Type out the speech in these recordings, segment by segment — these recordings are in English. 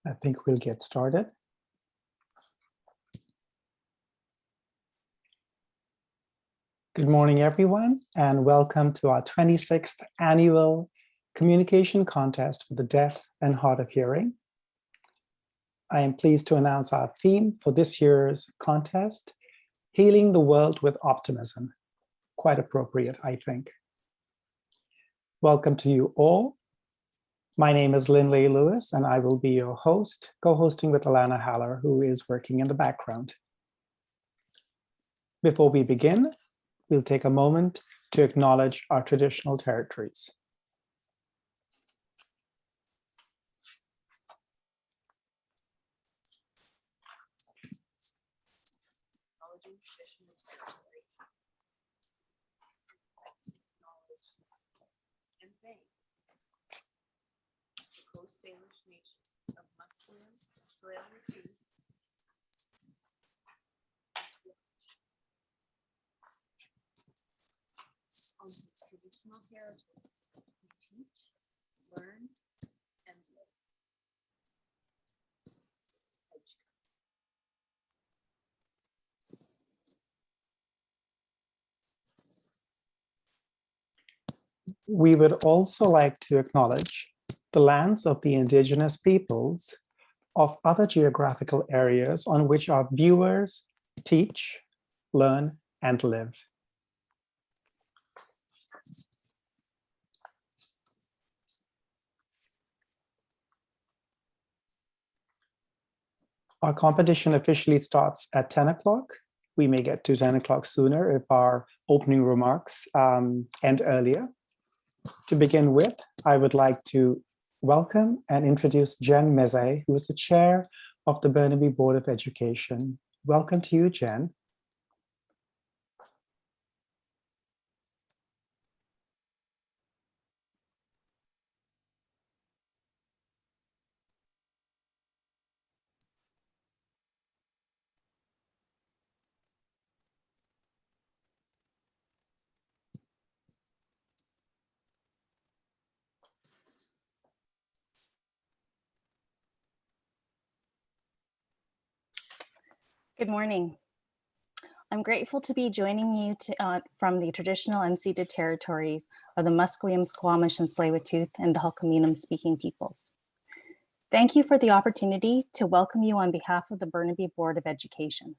I think we'll get started. Good morning, everyone, and welcome to our 26th annual communication contest for the deaf and hard of hearing. I am pleased to announce our theme for this year's contest, Healing the World with Optimism. Quite appropriate, I think. Welcome to you all. My name is Lindley Lewis, and I will be your host, co-hosting with Alana Haller, who is working in the background. Before we begin, we'll take a moment to acknowledge our traditional territories. Salish nation of Musqueam, Tsleil-Waututh, on his traditional heritage to teach, learn, and live. We would also like to acknowledge the lands of the indigenous peoples of other geographical areas on which our viewers teach, learn, and live. Our competition officially starts at 10 o'clock. We may get to 10 o'clock sooner if our opening remarks end earlier. To begin with, I would like to welcome and introduce Jen Meze, who is the chair of the Burnaby Board of Education. Welcome to you, Jen. Good morning. I'm grateful to be joining you from the traditional unceded territories of the Musqueam, Squamish, and Tsleil-Waututh and the Hulkaminam speaking peoples. Thank you for the opportunity to welcome you on behalf of the Burnaby Board of Education.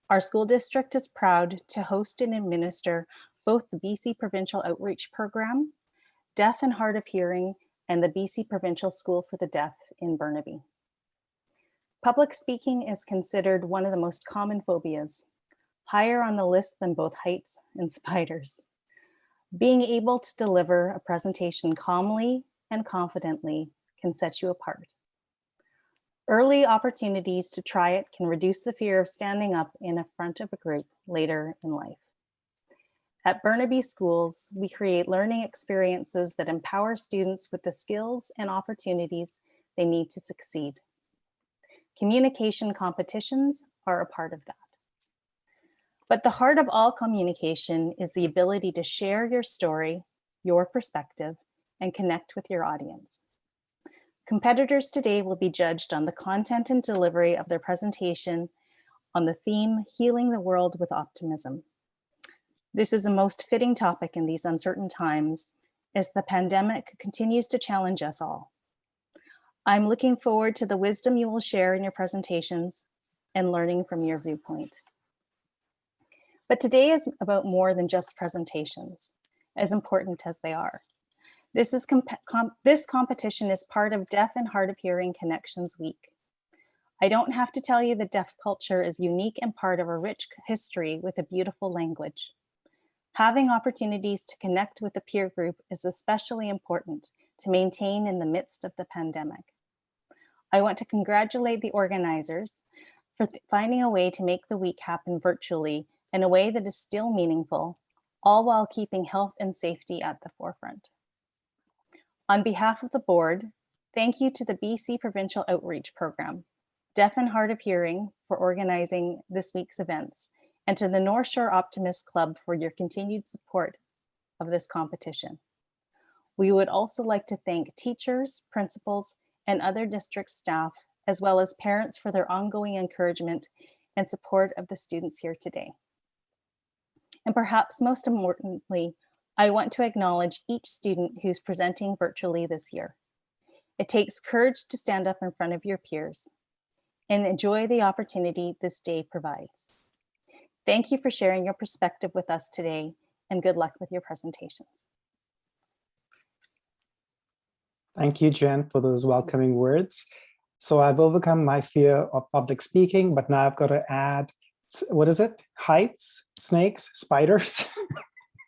Our school district is proud to host and administer both the BC Provincial Outreach Program, Deaf and Hard of Hearing, and the BC Provincial School for the Deaf in Burnaby. Public speaking is considered one of the most common phobias, higher on the list than both heights and spiders. Being able to deliver a presentation calmly and confidently can set you apart. Early opportunities to try it can reduce the fear of standing up in front of a group later in life. At Burnaby Schools, we create learning experiences that empower students with the skills and opportunities they need to succeed. Communication competitions are a part of that. But the heart of all communication is the ability to share your story, your perspective, and connect with your audience. Competitors today will be judged on the content and delivery of their presentation on the theme, Healing the World with Optimism. This is a most fitting topic in these uncertain times as the pandemic continues to challenge us all. I'm looking forward to the wisdom you will share in your presentations and learning from your viewpoint. But today is about more than just presentations, as important as they are. This competition is part of Deaf and Hard of Hearing Connections Week. I don't have to tell you that deaf culture is unique and part of a rich history with a beautiful language. Having opportunities to connect with a peer group is especially important to maintain in the midst of the pandemic. I want to congratulate the organizers for finding a way to make the week happen virtually in a way that is still meaningful, all while keeping health and safety at the forefront. On behalf of the board, thank you to the BC Provincial Outreach Program, Deaf and Hard of Hearing for organizing this week's events, and to the North Shore Optimist Club for your continued support of this competition. We would also like to thank teachers, principals, and other district staff, as well as parents for their ongoing encouragement and support of the students here today. And perhaps most importantly, I want to acknowledge each student who's presenting virtually this year. It takes courage to stand up in front of your peers and enjoy the opportunity this day provides. Thank you for sharing your perspective with us today, and good luck with your presentations. Thank you, Jen, for those welcoming words. So I've overcome my fear of public speaking, but now I've got to add, what is it? Heights, snakes, spiders?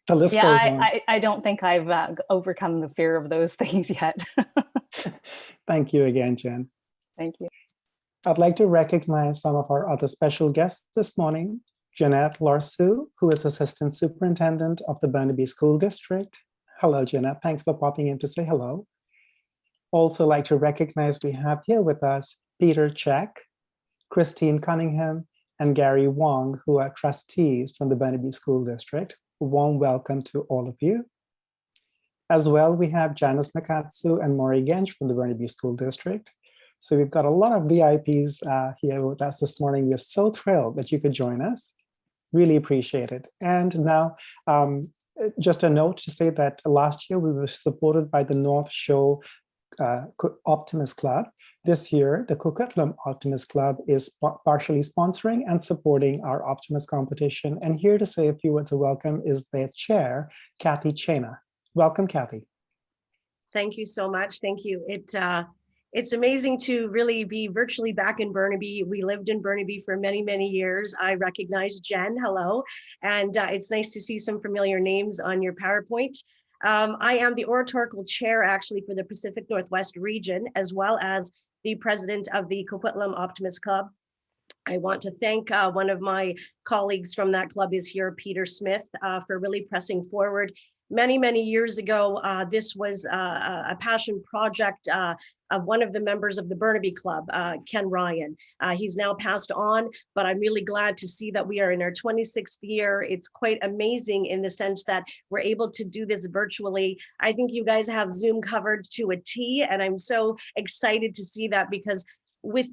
The list goes on. I don't think I've overcome the fear of those things yet. Thank you again, Jen. Thank you. I'd like to recognize some of our other special guests this morning. Jeanette Larsu, who is Assistant Superintendent of the Burnaby School District. Hello, Jeanette. Thanks for popping in to say hello. Also like to recognize we have here with us Peter Check, Christine Cunningham, and Gary Wong, who are trustees from the Burnaby School District. A warm welcome to all of you. As well, we have Janice Nakatsu and Maury Gensch from the Burnaby School District. So we've got a lot of VIPs here with us this morning. We're so thrilled that you could join us. Really appreciate it. And now, just a note to say that last year we were supported by the North Shore Optimist Club. This year, the Coquitlam Optimist Club is partially sponsoring and supporting our Optimist competition. And here to say a few words of welcome is their chair, Kathy Chena. Welcome, Kathy. Thank you so much. Thank you. It's amazing to really be virtually back in Burnaby. We lived in Burnaby for many, many years. I recognize Jen, hello. And it's nice to see some familiar names on your PowerPoint. I am the oratorical chair actually for the Pacific Northwest region, as well as the president of the Coquitlam Optimist Club. I want to thank one of my colleagues from that club is here, Peter Smith, for really pressing forward. Many, many years ago, this was a passion project of one of the members of the Burnaby Club, Ken Ryan. He's now passed on, but I'm really glad to see that we are in our 26th year. It's quite amazing in the sense that we're able to do this virtually. I think you guys have Zoom covered to a T, and I'm so excited to see that because with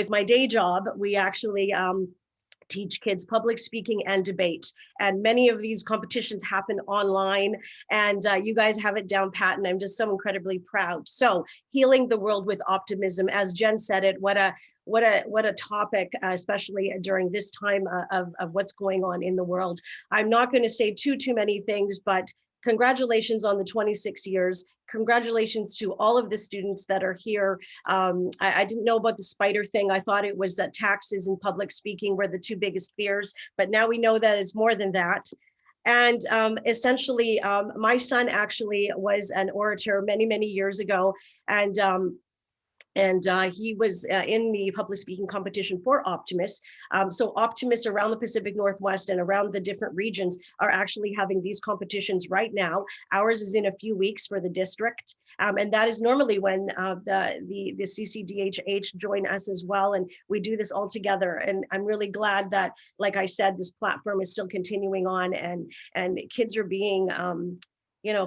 my day job, we actually teach kids public speaking and debate. And many of these competitions happen online, and you guys have it down pat, and I'm just so incredibly proud. So healing the world with optimism, as Jen said it, what a topic, especially during this time of what's going on in the world. I'm not going to say too many things, but congratulations on the 26 years. Congratulations to all of the students that are here. I didn't know about the spider thing. I thought it was that taxes and public speaking were the two biggest fears, but now we know that it's more than that. And essentially, my son actually was an orator many, many years ago. And he was in the public speaking competition for Optimist. So Optimists around the Pacific Northwest and around the different regions are actually having these competitions right now. Ours is in a few weeks for the district. And that is normally when the CCDHH join us as well. And we do this all together. And I'm really glad that, like I said, this platform is still continuing on, and kids are being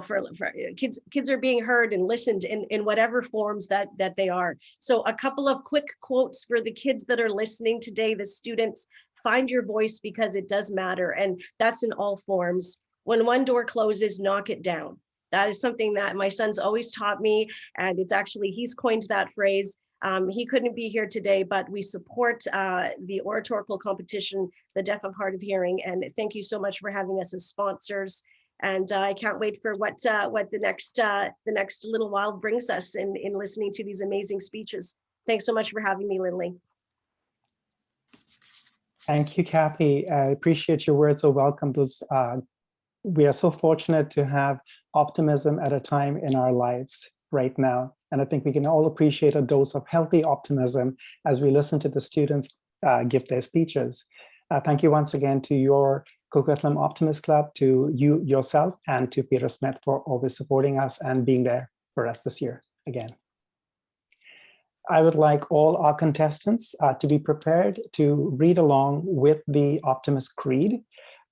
for kids are being heard and listened in whatever forms that they are. So a couple of quick quotes for the kids that are listening today, the students: find your voice because it does matter. And that's in all forms. When one door closes, knock it down. That is something that my son's always taught me. And it's actually, he's coined that phrase. He couldn't be here today, but we support the oratorical competition, the Deaf of Hard of Hearing. And thank you so much for having us as sponsors. And I can't wait for what the next little while brings us in listening to these amazing speeches. Thanks so much for having me, Lindley. Thank you, Kathy. I appreciate your words of welcome. We are so fortunate to have optimism at a time in our lives right now. And I think we can all appreciate a dose of healthy optimism as we listen to the students give their speeches. Thank you once again to your Coquitlam Optimist Club, to you yourself, and to Peter Smith for always supporting us and being there for us this year again. I would like all our contestants to be prepared to read along with the Optimist Creed,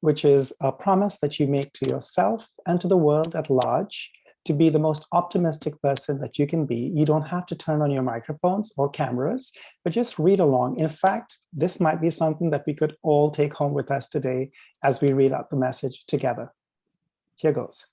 which is a promise that you make to yourself and to the world at large to be the most optimistic person that you can be, you don't have to turn on your microphones or cameras, but just read along. In fact, this might be something that we could all take home with us today as we read out the message together. Here goes.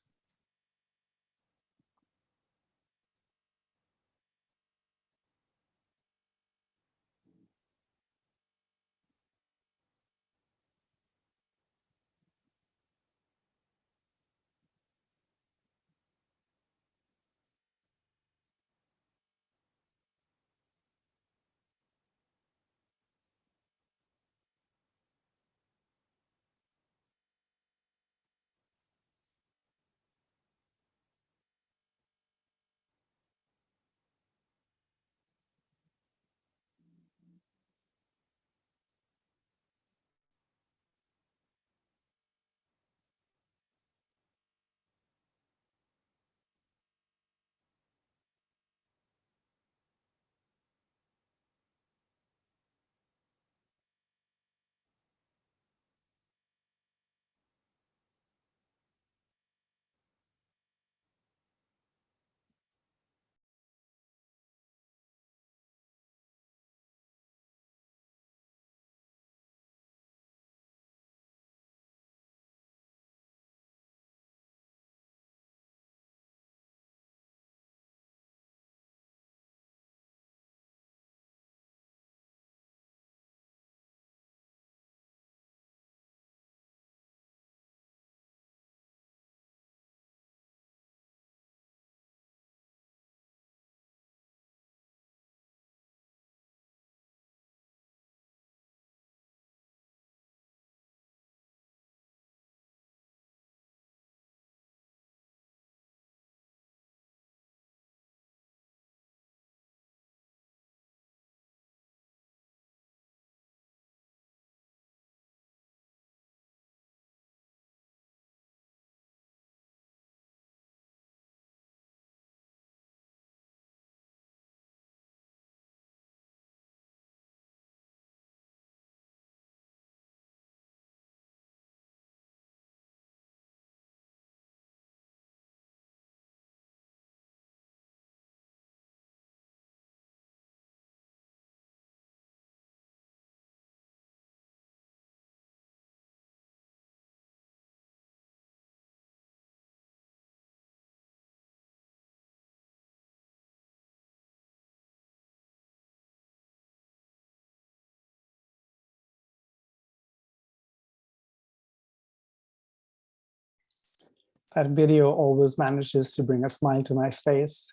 That video always manages to bring a smile to my face.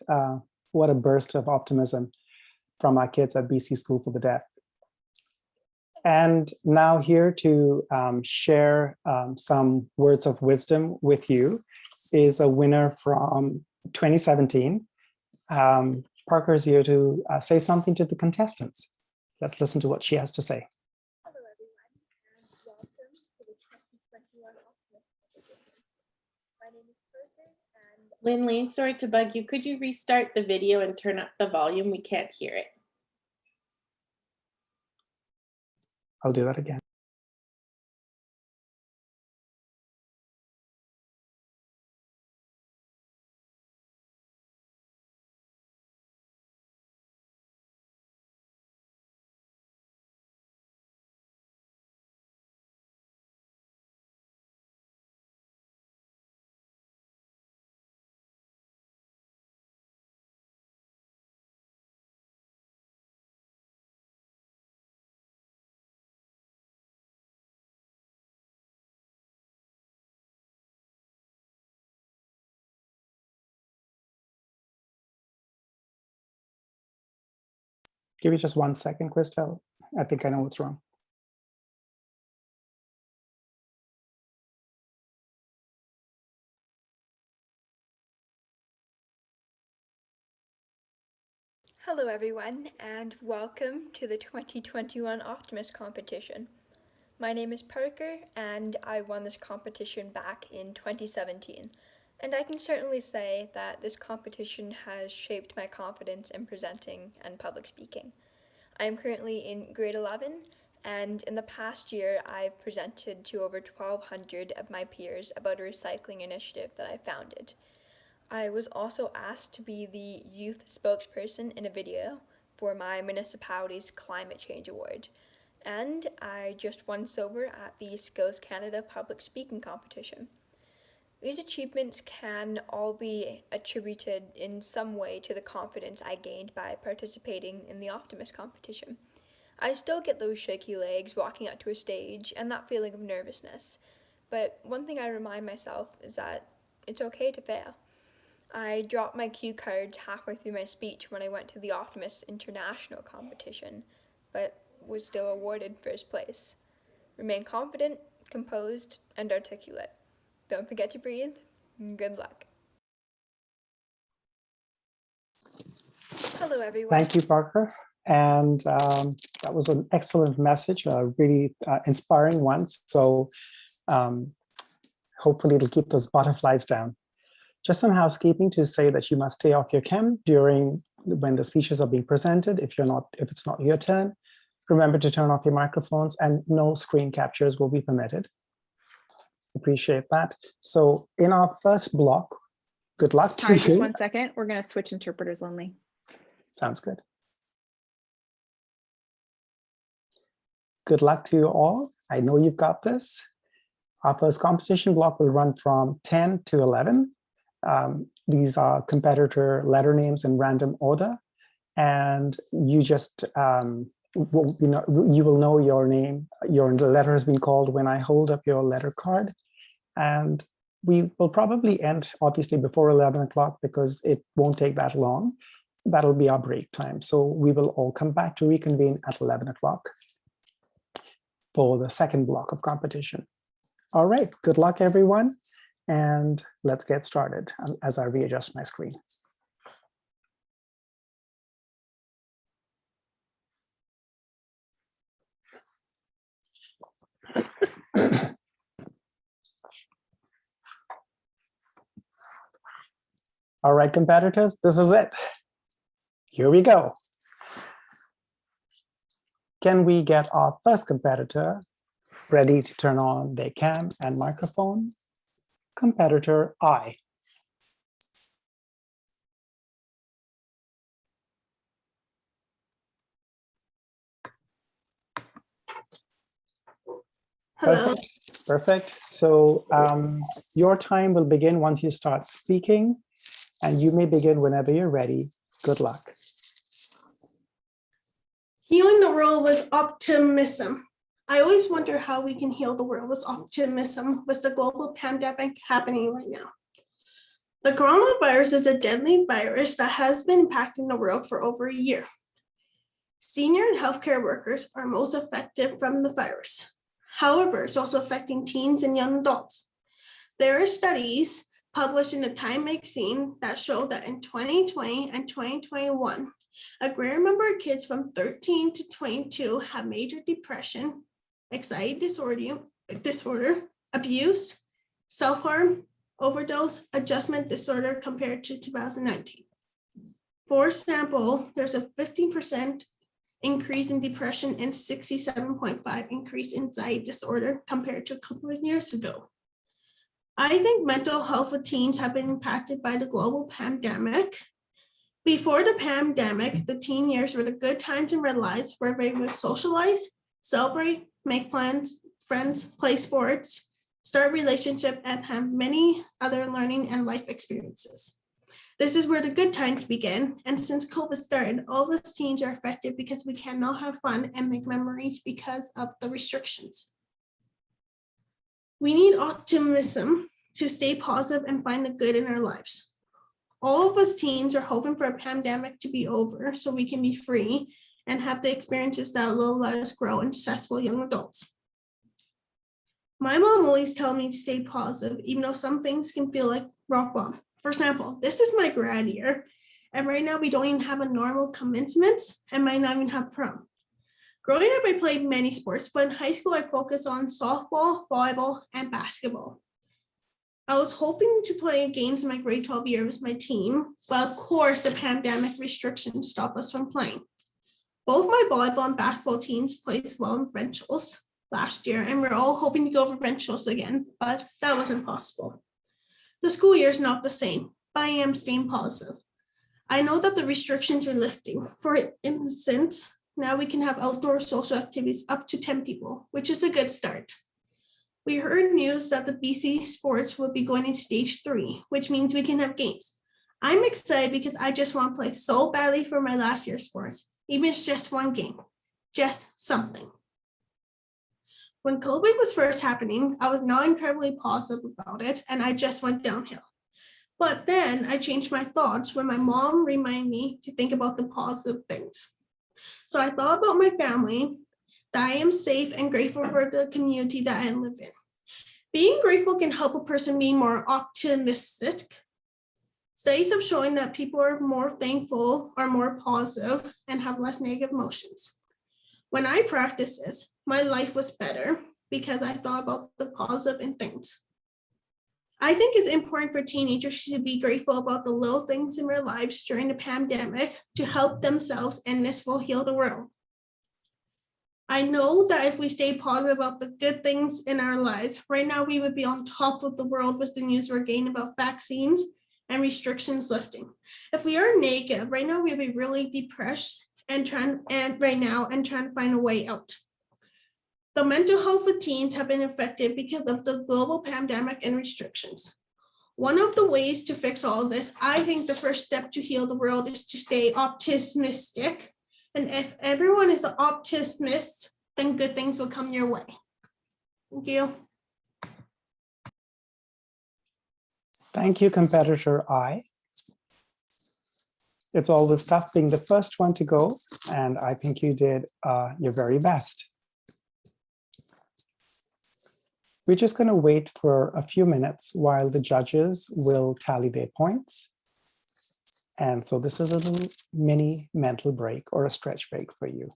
What a burst of optimism from our kids at BC School for the Deaf. And now here to share some words of wisdom with you is a winner from 2017. Parker's here to say something to the contestants. Let's listen to what she has to say. Hello everyone, and welcome to the 2021 Optimist competition. My name is Percy, and Lindley, sorry to bug you. Could you restart the video and turn up the volume? We can't hear it. I'll do that again. Give me just 1 second, Christelle. I think I know what's wrong. Hello everyone, and welcome to the 2021 Optimist competition. My name is Parker, and I won this competition back in 2017. And I can certainly say that this competition has shaped my confidence in presenting and public speaking. I am currently in grade 11, and in the past year I've presented to over 1,200 of my peers about a recycling initiative that I founded. I was also asked to be the youth spokesperson in a video for my municipality's Climate Change Award, and I just won silver at the Skills Canada Public Speaking Competition. These achievements can all be attributed in some way to the confidence I gained by participating in the Optimist competition. I still get those shaky legs walking up to a stage and that feeling of nervousness, but one thing I remind myself is that it's okay to fail. I dropped my cue cards halfway through my speech when I went to the Optimist International competition, but was still awarded first place. Remain confident, composed, and articulate. Don't forget to breathe. Good luck. Hello, everyone. Thank you, Parker. And that was an excellent message, a really inspiring one. So hopefully it'll keep those butterflies down. Just some housekeeping to say that you must stay off your cam when the speeches are being presented. If it's not your turn, remember to turn off your microphones, and no screen captures will be permitted. Appreciate that. So in our first block, good luck to you. Sorry, just 1 second. We're going to switch interpreters only. Sounds good. Good luck to you all. I know you've got this. Our first competition block will run from 10 to 11. These are competitor letter names in random order. And you just, you will know your name, your letter has been called when I hold up your letter card. And we will probably end, obviously, before 11 o'clock because it won't take that long. That'll be our break time. So we will all come back to reconvene at 11 o'clock for the second block of competition. All right, good luck, everyone. And let's get started as I readjust my screen. All right, competitors, this is it. Here we go. Can we get our first competitor ready to turn on their cam and microphone? Competitor I. Hello. Perfect. So your time will begin once you start speaking, and you may begin whenever you're ready. Good luck. Healing the world with optimism. I always wonder how we can heal the world with optimism with the global pandemic happening right now. The coronavirus is a deadly virus that has been impacting the world for over a year. Senior and healthcare workers are most affected from the virus. However, it's also affecting teens and young adults. There are studies published in the Time magazine that show that in 2020 and 2021, a greater number of kids from 13 to 22 have major depression, anxiety disorder, abuse, self-harm, overdose, adjustment disorder compared to 2019. For example, there's a 15% increase in depression and 67.5% increase in anxiety disorder compared to a couple of years ago. I think mental health of teens have been impacted by the global pandemic. Before the pandemic, the teen years were the good times in their lives where they would socialize, celebrate, make plans, friends, play sports, start relationships, and have many other learning and life experiences. This is where the good times begin, and since COVID started, all of us teens are affected because we cannot have fun and make memories because of the restrictions. We need optimism to stay positive and find the good in our lives. All of us teens are hoping for a pandemic to be over so we can be free and have the experiences that will let us grow into successful young adults. My mom always tells me to stay positive, even though some things can feel like rock bottom. For example, this is my grad year, and right now we don't even have a normal commencements and might not even have prom. Growing up, I played many sports, but in high school, I focused on softball, volleyball, and basketball. I was hoping to play games in my grade 12 year with my team, but of course, the pandemic restrictions stopped us from playing. Both my volleyball and basketball teams played well in provincials last year, and we're all hoping to go for provincials again, but that wasn't possible. The school year is not the same, I am staying positive. I know that the restrictions are lifting. For instance, now we can have outdoor social activities up to 10 people, which is a good start. We heard news that the BC sports will be going into stage 3, which means we can have games. I'm excited because I just want to play so badly for my last year's sports, even if it's just one game, just something. When COVID was first happening, I was not incredibly positive about it, and I just went downhill. But then I changed my thoughts when my mom reminded me to think about the positive things. So I thought about my family, that I am safe and grateful for the community that I live in. Being grateful can help a person be more optimistic. Studies have shown that people are more thankful, are more positive, and have less negative emotions. When I practiced this, my life was better because I thought about the positive in things. I think it's important for teenagers to be grateful about the little things in their lives during the pandemic to help themselves, and this will heal the world. I know that if we stay positive about the good things in our lives, right now we would be on top of the world with the news we're getting about vaccines and restrictions lifting. If we are negative, right now we'd be really depressed and trying to find a way out. The mental health of teens have been affected because of the global pandemic and restrictions. One of the ways to fix all of this, I think the first step to heal the world is to stay optimistic. And if everyone is an optimist, then good things will come your way. Thank you. Thank you, competitor I. It's always tough being the first one to go, and I think you did your very best. We're just going to wait for a few minutes while the judges will tally their points. And so this is a little mini mental break or a stretch break for you.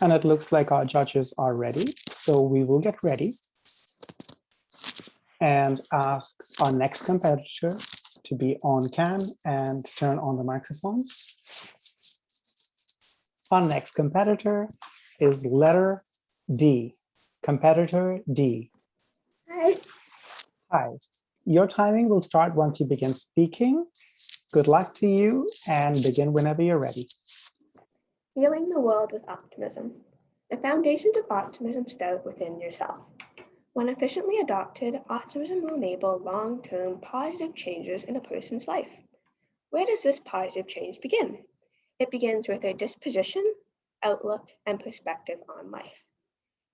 And it looks like our judges are ready. So we will get ready and ask our next competitor to be on cam and turn on the microphones. Our next competitor is letter D, competitor D. Hi. Hi. Your timing will start once you begin speaking. Good luck to you and begin whenever you're ready. Healing the world with optimism. The foundations of optimism start within yourself. When efficiently adopted, optimism will enable long-term positive changes in a person's life. Where does this positive change begin? It begins with a disposition, outlook, and perspective on life.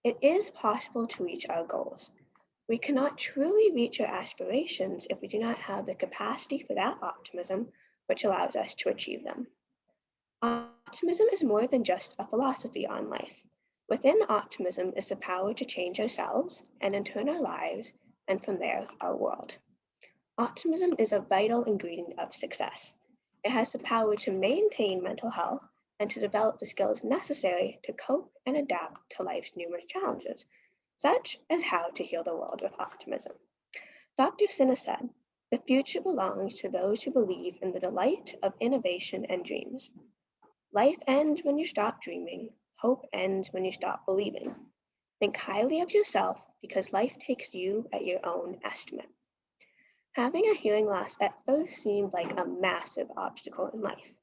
It is possible to reach our goals. We cannot truly reach our aspirations if we do not have the capacity for that optimism which allows us to achieve them. Optimism is more than just a philosophy on life. Within optimism is the power to change ourselves and in turn our lives, and from there, our world. Optimism is a vital ingredient of success. It has the power to maintain mental health and to develop the skills necessary to cope and adapt to life's numerous challenges, such as how to heal the world with optimism. Dr. Sinha said, "The future belongs to those who believe in the delight of innovation and dreams. Life ends when you stop dreaming. Hope ends when you stop believing. Think highly of yourself because life takes you at your own estimate." Having a hearing loss at first seemed like a massive obstacle in life.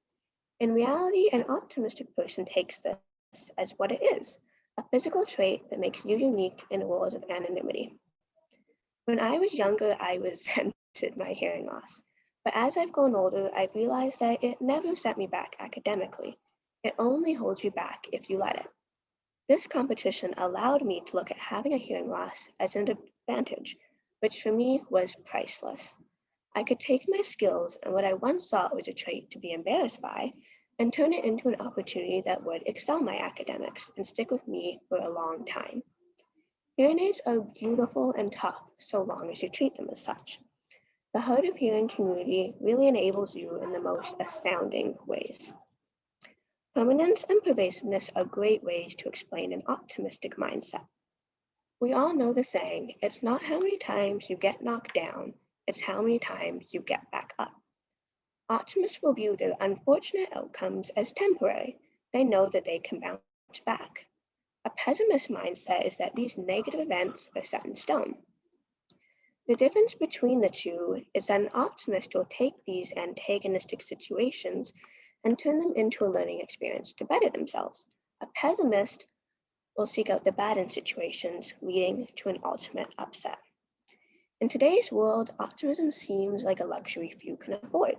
In reality, an optimistic person takes this as what it is, a physical trait that makes you unique in a world of anonymity. When I was younger, I resented my hearing loss. But as I've grown older, I've realized that it never set me back academically. It only holds you back if you let it. This competition allowed me to look at having a hearing loss as an advantage, which for me was priceless. I could take my skills and what I once thought was a trait to be embarrassed by and turn it into an opportunity that would excel my academics and stick with me for a long time. Hearing aids are beautiful and tough so long as you treat them as such. The hard of hearing community really enables you in the most astounding ways. Permanence and pervasiveness are great ways to explain an optimistic mindset. We all know the saying, it's not how many times you get knocked down, it's how many times you get back up. Optimists will view their unfortunate outcomes as temporary. They know that they can bounce back. A pessimist mindset is that these negative events are set in stone. The difference between the two is that an optimist will take these antagonistic situations and turn them into a learning experience to better themselves. A pessimist will seek out the bad in situations, leading to an ultimate upset. In today's world, optimism seems like a luxury few can afford.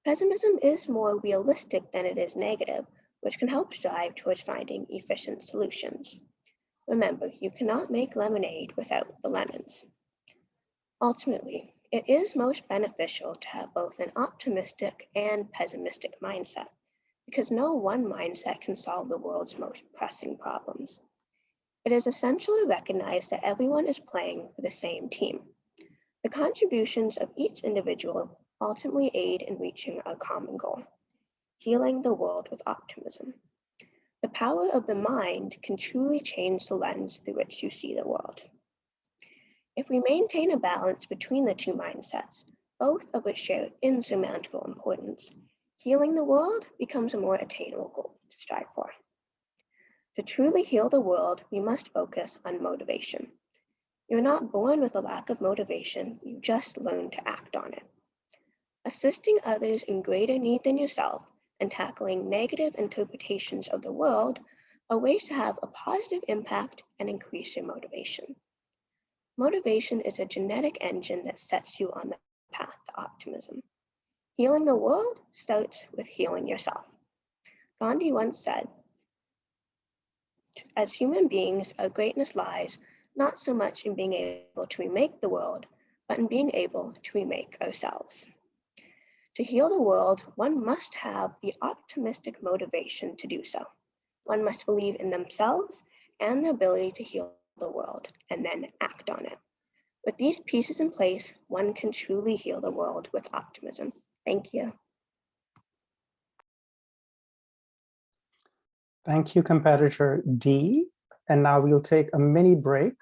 Pessimism is more realistic than it is negative, which can help strive towards finding efficient solutions. Remember, you cannot make lemonade without the lemons. Ultimately, it is most beneficial to have both an optimistic and pessimistic mindset, because no one mindset can solve the world's most pressing problems. It is essential to recognize that everyone is playing for the same team. The contributions of each individual ultimately aid in reaching our common goal, healing the world with optimism. The power of the mind can truly change the lens through which you see the world. If we maintain a balance between the two mindsets, both of which share insurmountable importance, healing the world becomes a more attainable goal to strive for. To truly heal the world, we must focus on motivation. You're not born with a lack of motivation, you just learn to act on it. Assisting others in greater need than yourself and tackling negative interpretations of the world are ways to have a positive impact and increase your motivation. Motivation is a genetic engine that sets you on the path to optimism. Healing the world starts with healing yourself. Gandhi once said, "As human beings, our greatness lies not so much in being able to remake the world, but in being able to remake ourselves." To heal the world, one must have the optimistic motivation to do so. One must believe in themselves and the ability to heal the world, and then act on it. With these pieces in place, one can truly heal the world with optimism. Thank you. Thank you, competitor D. And now we'll take a mini break.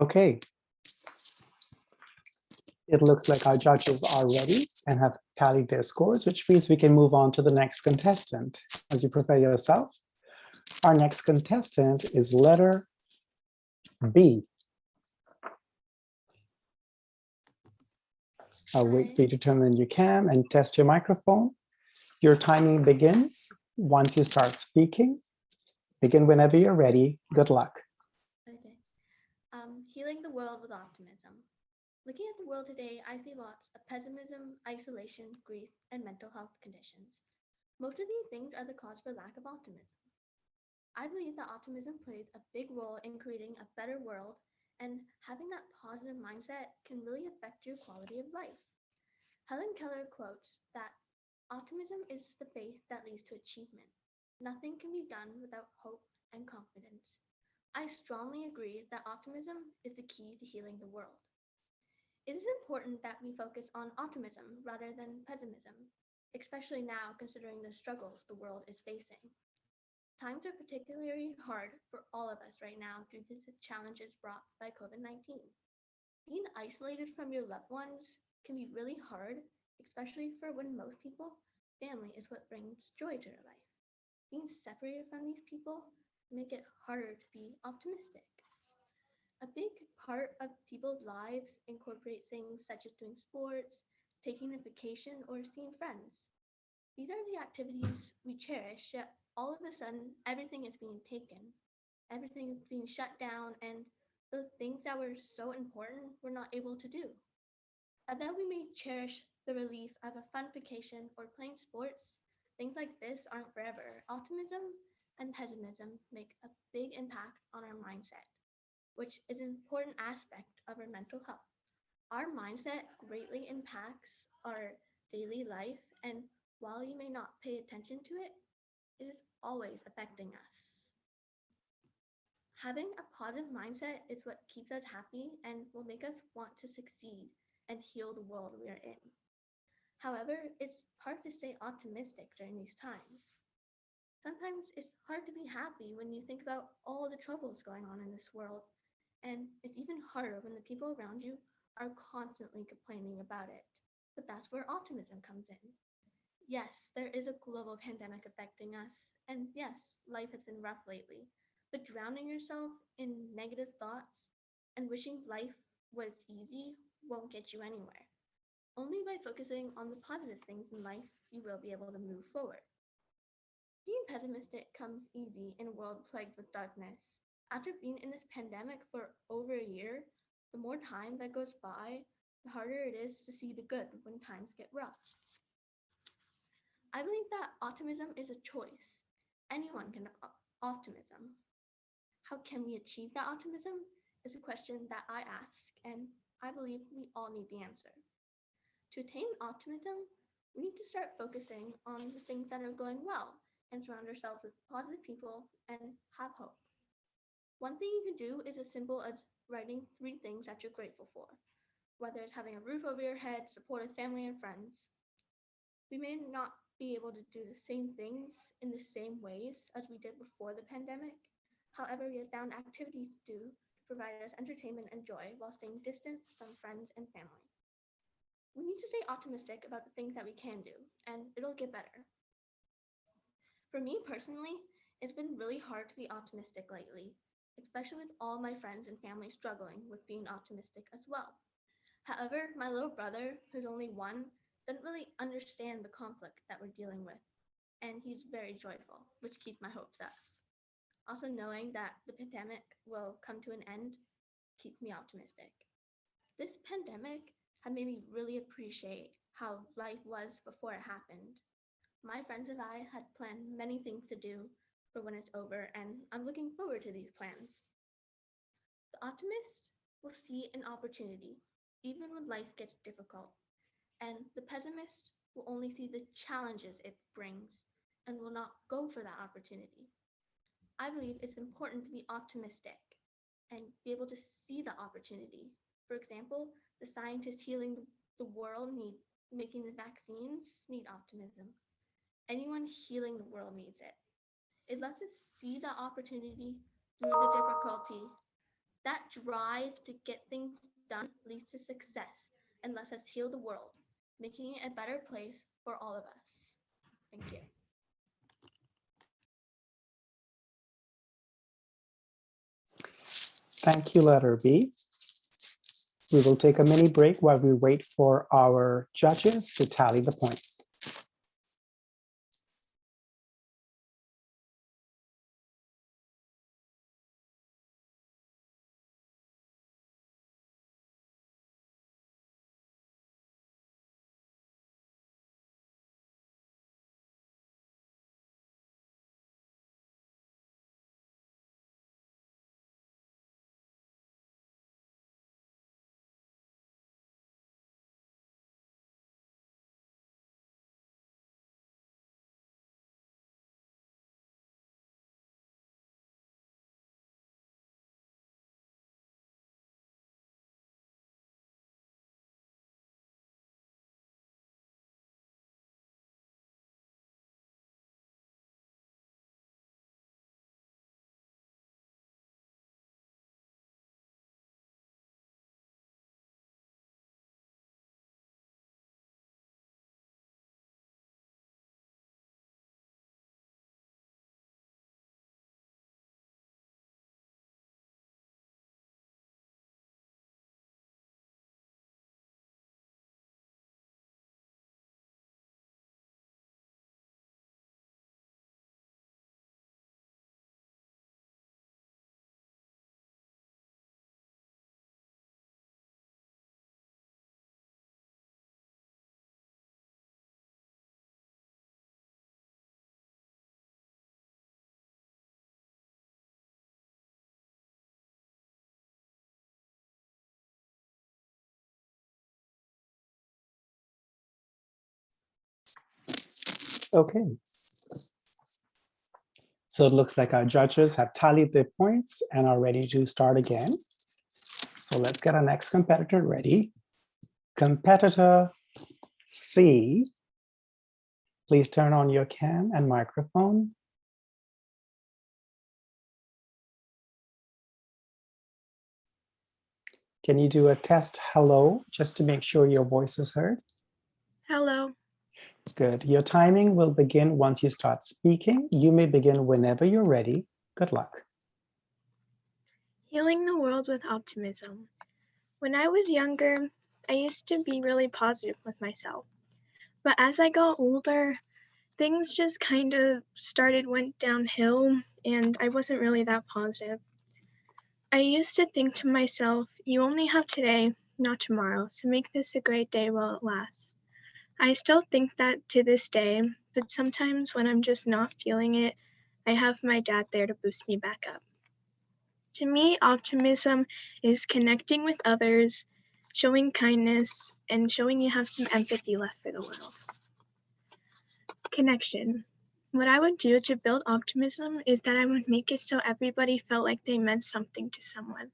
Okay. It looks like our judges are ready and have tallied their scores, which means we can move on to the next contestant. As you prepare yourself, our next contestant is letter B. I'll wait for you to turn on your cam and test your microphone. Your timing begins once you start speaking. Begin whenever you're ready. Good luck. Okay. Healing the world with optimism. Looking at the world today, I see lots of pessimism, isolation, grief, and mental health conditions. Most of these things are the cause for lack of optimism. I believe that optimism plays a big role in creating a better world, and having that positive mindset can really affect your quality of life. Helen Keller quotes that optimism is the faith that leads to achievement. Nothing can be done without hope and confidence. I strongly agree that optimism is the key to healing the world. It is important that we focus on optimism rather than pessimism, especially now considering the struggles the world is facing. Times are particularly hard for all of us right now due to the challenges brought by COVID-19. Being isolated from your loved ones can be really hard, especially for when most people, family is what brings joy to their life. Being separated from these people make it harder to be optimistic. A big part of people's lives incorporate things such as doing sports, taking a vacation, or seeing friends. These are the activities we cherish, yet all of a sudden everything is being taken. Everything is being shut down, and those things that were so important we're not able to do. Although we may cherish the relief of a fun vacation or playing sports, things like this aren't forever. Optimism and pessimism make a big impact on our mindset, which is an important aspect of our mental health. Our mindset greatly impacts our daily life, and while you may not pay attention to it, it is always affecting us. Having a positive mindset is what keeps us happy and will make us want to succeed and heal the world we are in. However, it's hard to stay optimistic during these times. Sometimes it's hard to be happy when you think about all the troubles going on in this world, and it's even harder when the people around you are constantly complaining about it. But that's where optimism comes in. Yes, there is a global pandemic affecting us, and yes, life has been rough lately. But drowning yourself in negative thoughts and wishing life was easy won't get you anywhere. Only by focusing on the positive things in life, you will be able to move forward. Being pessimistic comes easy in a world plagued with darkness. After being in this pandemic for over a year, the more time that goes by, the harder it is to see the good when times get rough. I believe that optimism is a choice. Anyone can have optimism. How can we achieve that optimism is a question that I ask, and I believe we all need the answer. To attain optimism, we need to start focusing on the things that are going well and surround ourselves with positive people and have hope. One thing you can do is as simple as writing 3 things that you're grateful for, whether it's having a roof over your head, supportive family and friends. We may not be able to do the same things in the same ways as we did before the pandemic. However, we have found activities to do to provide us entertainment and joy while staying distant from friends and family. We need to stay optimistic about the things that we can do, and it'll get better. For me personally, it's been really hard to be optimistic lately, especially with all my friends and family struggling with being optimistic as well. However, my little brother, who's only 1, doesn't really understand the conflict that we're dealing with, and he's very joyful, which keeps my hopes up. Also, knowing that the pandemic will come to an end keeps me optimistic. This pandemic had made me really appreciate how life was before it happened. My friends and I had planned many things to do for when it's over, and I'm looking forward to these plans. The optimist will see an opportunity, even when life gets difficult, and the pessimist will only see the challenges it brings and will not go for that opportunity. I believe it's important to be optimistic and be able to see the opportunity. For example, the scientists healing the world need making the vaccines need optimism. Anyone healing the world needs it. It lets us see the opportunity through the difficulty That drive to get things done leads to success and lets us heal the world, making it a better place for all of us. Thank you. Thank you, letter B. We will take a mini break while we wait for our judges to tally the points. Okay. So it looks like our judges have tallied their points and are ready to start again. So let's get our next competitor ready. Competitor C, please turn on your cam and microphone. Can you do a test hello, just to make sure your voice is heard? Hello. Good. Your timing will begin once you start speaking. You may begin whenever you're ready. Good luck. Healing the world with optimism. When I was younger, I used to be really positive with myself. But as I got older, things just kind of went downhill, and I wasn't really that positive. I used to think to myself, you only have today, not tomorrow, so make this a great day while it lasts. I still think that to this day, but sometimes when I'm just not feeling it, I have my dad there to boost me back up. To me, optimism is connecting with others, showing kindness, and showing you have some empathy left for the world. Connection. What I would do to build optimism is that I would make it so everybody felt like they meant something to someone.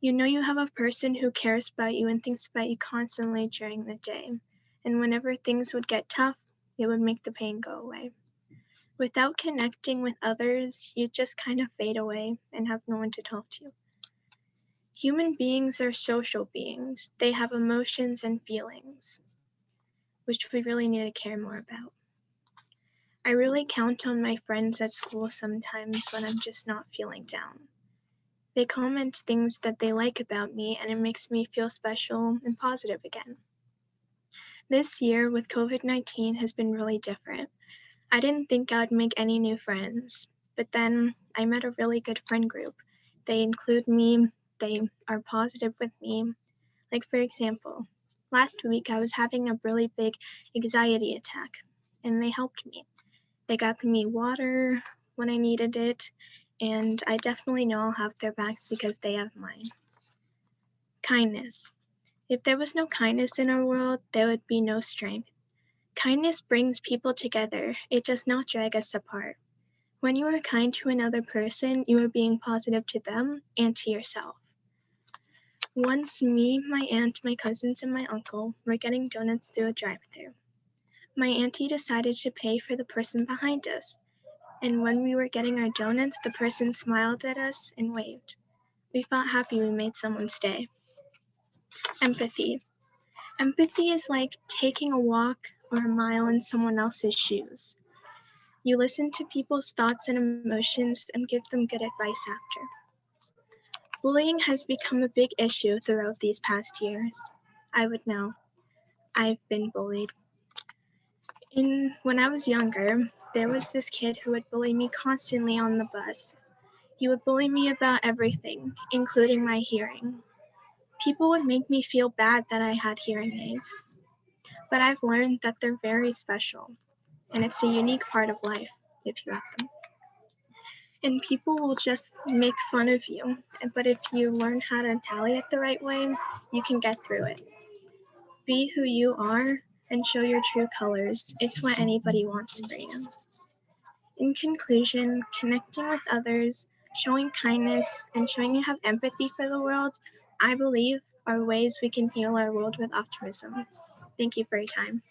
You know you have a person who cares about you and thinks about you constantly during the day. And whenever things would get tough, it would make the pain go away. Without connecting with others, you just kind of fade away and have no one to talk to. Human beings are social beings. They have emotions and feelings, which we really need to care more about. I really count on my friends at school sometimes when I'm just not feeling down. They comment things that they like about me, and it makes me feel special and positive again. This year with COVID-19 has been really different. I didn't think I'd make any new friends, but then I met a really good friend group. They include me, they are positive with me. Like for example, last week I was having a really big anxiety attack, and they helped me. They got me water when I needed it, and I definitely know I'll have their back because they have mine. Kindness. If there was no kindness in our world, there would be no strength. Kindness brings people together. It does not drag us apart. When you are kind to another person, you are being positive to them and to yourself. Once me, my aunt, my cousins, and my uncle were getting donuts through a drive-thru. My auntie decided to pay for the person behind us, and when we were getting our donuts, the person smiled at us and waved. We felt happy we made someone's day. Empathy. Empathy is like taking a walk or a mile in someone else's shoes. You listen to people's thoughts and emotions and give them good advice after. Bullying has become a big issue throughout these past years. I would know. I've been bullied. When I was younger, there was this kid who would bully me constantly on the bus. He would bully me about everything, including my hearing. People would make me feel bad that I had hearing aids. But I've learned that they're very special, and it's a unique part of life if you have them. And people will just make fun of you, but if you learn how to tally it the right way, you can get through it. Be who you are and show your true colors. It's what anybody wants for you. In conclusion, connecting with others, showing kindness, and showing you have empathy for the world, I believe are ways we can heal our world with optimism. Thank you for your time.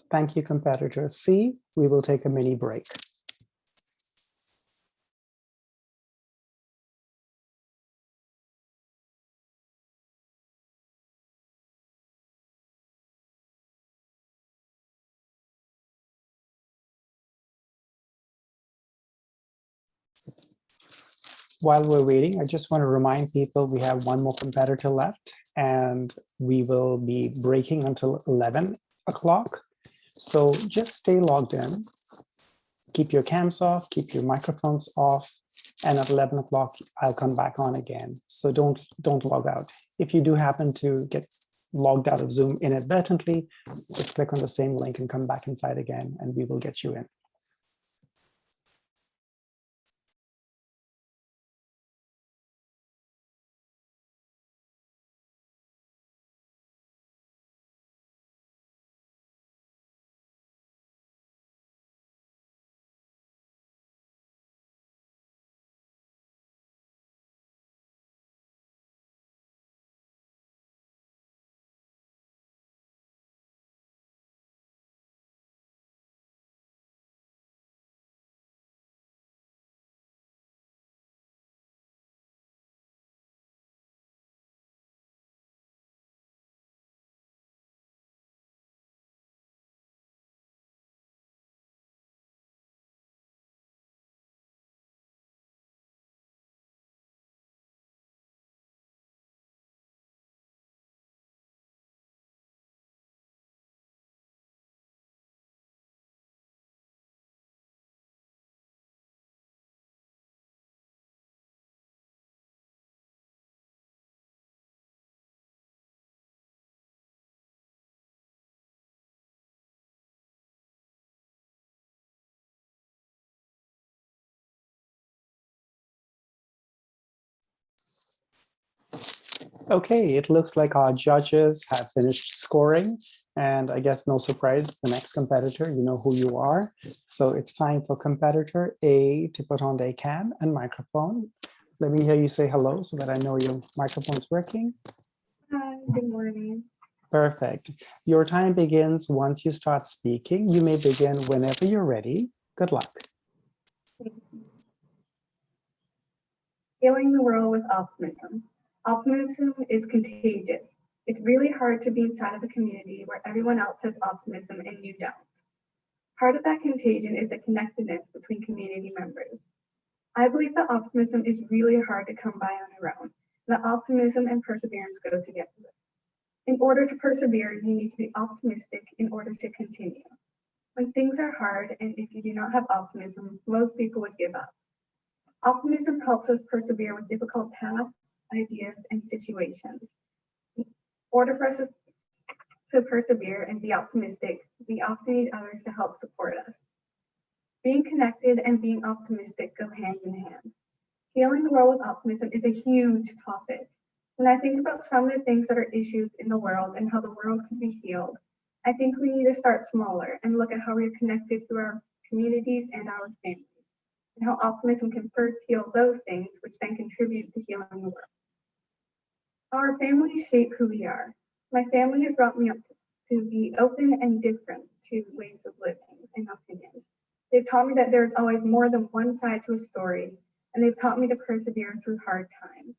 Thank you, competitor C. We will take a mini break. While we're waiting, I just want to remind people we have one more competitor left, and we will be breaking until 11 o'clock. So just stay logged in, keep your cams off, keep your microphones off, and at 11 o'clock, I'll come back on again. So don't log out. If you do happen to get logged out of Zoom inadvertently, just click on the same link and come back inside again, and we will get you in. Okay, it looks like our judges have finished scoring, and I guess no surprise, the next competitor, you know who you are. So it's time for competitor A to put on their cam and microphone. Let me hear you say hello so that I know your microphone's working. Hi, good morning. Perfect. Your time begins once you start speaking. You may begin whenever you're ready. Good luck. Healing the world with optimism. Optimism is contagious. It's really hard to be inside of a community where everyone else has optimism and you don't. Part of that contagion is the connectedness between community members. I believe that optimism is really hard to come by on your own. That optimism and perseverance go together. In order to persevere, you need to be optimistic in order to continue. When things are hard and if you do not have optimism, most people would give up. Optimism helps us persevere with difficult tasks, ideas, and situations. In order for us to persevere and be optimistic, we often need others to help support us. Being connected and being optimistic go hand in hand. Healing the world with optimism is a huge topic. When I think about some of the things that are issues in the world and how the world could be healed, I think we need to start smaller and look at how we are connected through our communities and our families, and how optimism can first heal those things, which then contribute to healing the world. Our families shape who we are. My family has brought me up to be open and different to ways of living and opinions. They've taught me that there's always more than one side to a story, and they've taught me to persevere through hard times.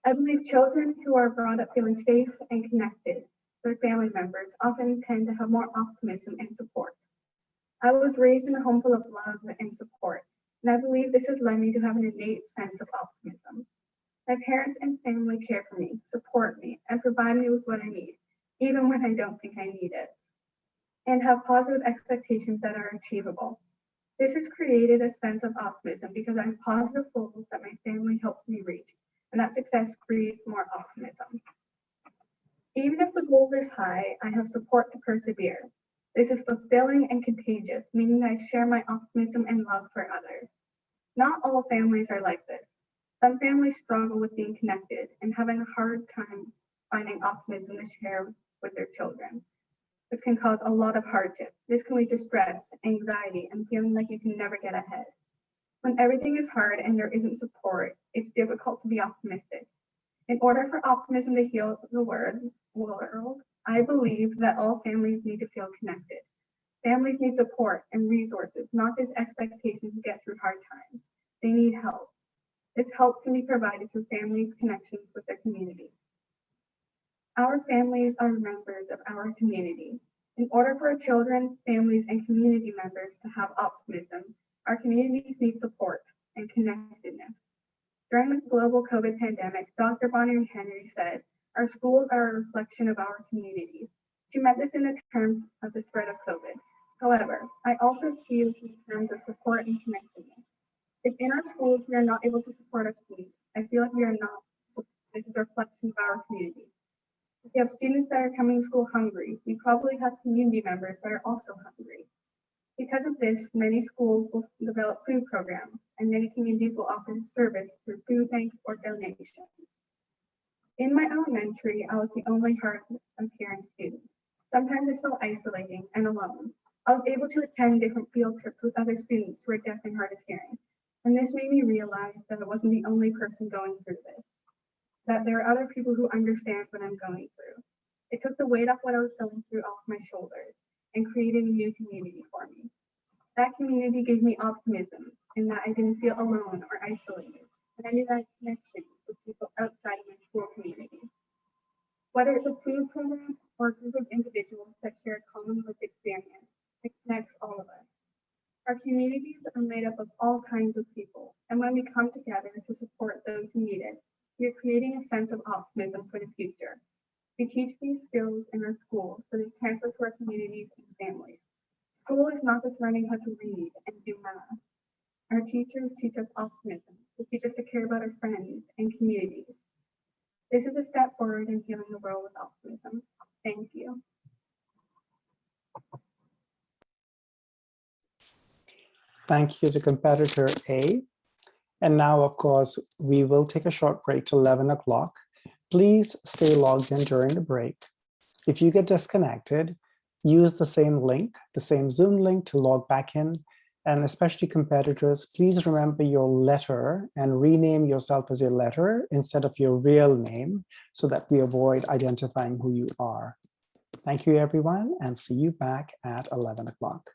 I believe children who are brought up feeling safe and connected to their family members often tend to have more optimism and support. I was raised in a home full of love and support, and I believe this has led me to have an innate sense of optimism. My parents and family care for me, support me, and provide me with what I need, even when I don't think I need it, and have positive expectations that are achievable. This has created a sense of optimism because I have positive goals that my family helps me reach, and that success creates more optimism. Even if the goal is high, I have support to persevere. This is fulfilling and contagious, meaning that I share my optimism and love for others. Not all families are like this. Some families struggle with being connected and having a hard time finding optimism to share with their children. This can cause a lot of hardship. This can lead to stress, anxiety, and feeling like you can never get ahead. When everything is hard and there isn't support, it's difficult to be optimistic. In order for optimism to heal the world, I believe that all families need to feel connected. Families need support and resources, not just expectations to get through hard times. They need help. This help can be provided through families' connections with their community. Our families are members of our community. In order for our children, families, and community members to have optimism, our communities need support and connectedness. During the global COVID pandemic, Dr. Bonnie Henry said, "Our schools are a reflection of our communities." She meant this in the terms of the spread of COVID. However, I also see this in terms of support and connectedness. If in our schools we are not able to support our students, I feel like we are not. This is a reflection of our community. If you have students that are coming to school hungry, we probably have community members that are also hungry. Because of this, many schools will develop food programs, and many communities will offer service through food banks or donations. In my elementary, I was the only hard of hearing student. Sometimes it felt isolating and alone. I was able to attend different field trips with other students who were deaf and hard of hearing, and this made me realize that I wasn't the only person going through this, that there are other people who understand what I'm going through. It took the weight off what I was going through off my shoulders and created a new community for me. That community gave me optimism in that I didn't feel alone or isolated, and I knew that I had connection with people outside of my school community. Whether it's a food program or a group of individuals that share a common lived experience, it connects all of us. Our communities are made up of all kinds of people, and when we come together to support those who need it, we are creating a sense of optimism for the future. We teach these skills in our schools so they transfer to our communities and families. School is not just learning how to read and do math. Our teachers teach us optimism. They teach us to care about our friends and communities. This is a step forward in healing the world with optimism. Thank you. Thank you to competitor A. And now, of course, we will take a short break to 11 o'clock. Please stay logged in during the break. If you get disconnected, use the same link, the same Zoom link to log back in. And especially competitors, please remember your letter and rename yourself as your letter instead of your real name so that we avoid identifying who you are. Thank you, everyone, and see you back at 11 o'clock.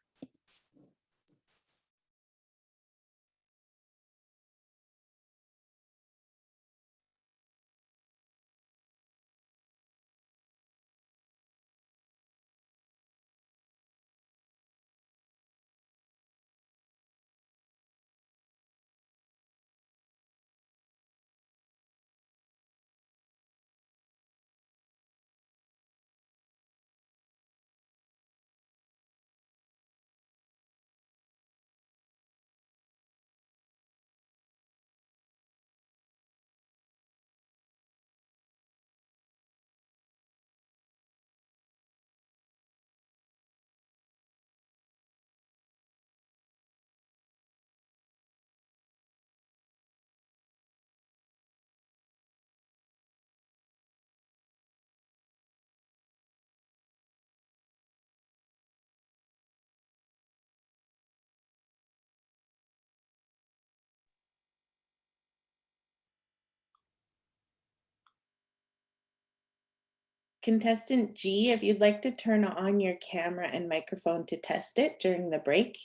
Contestant G, if you'd like to turn on your camera and microphone to test it during the break.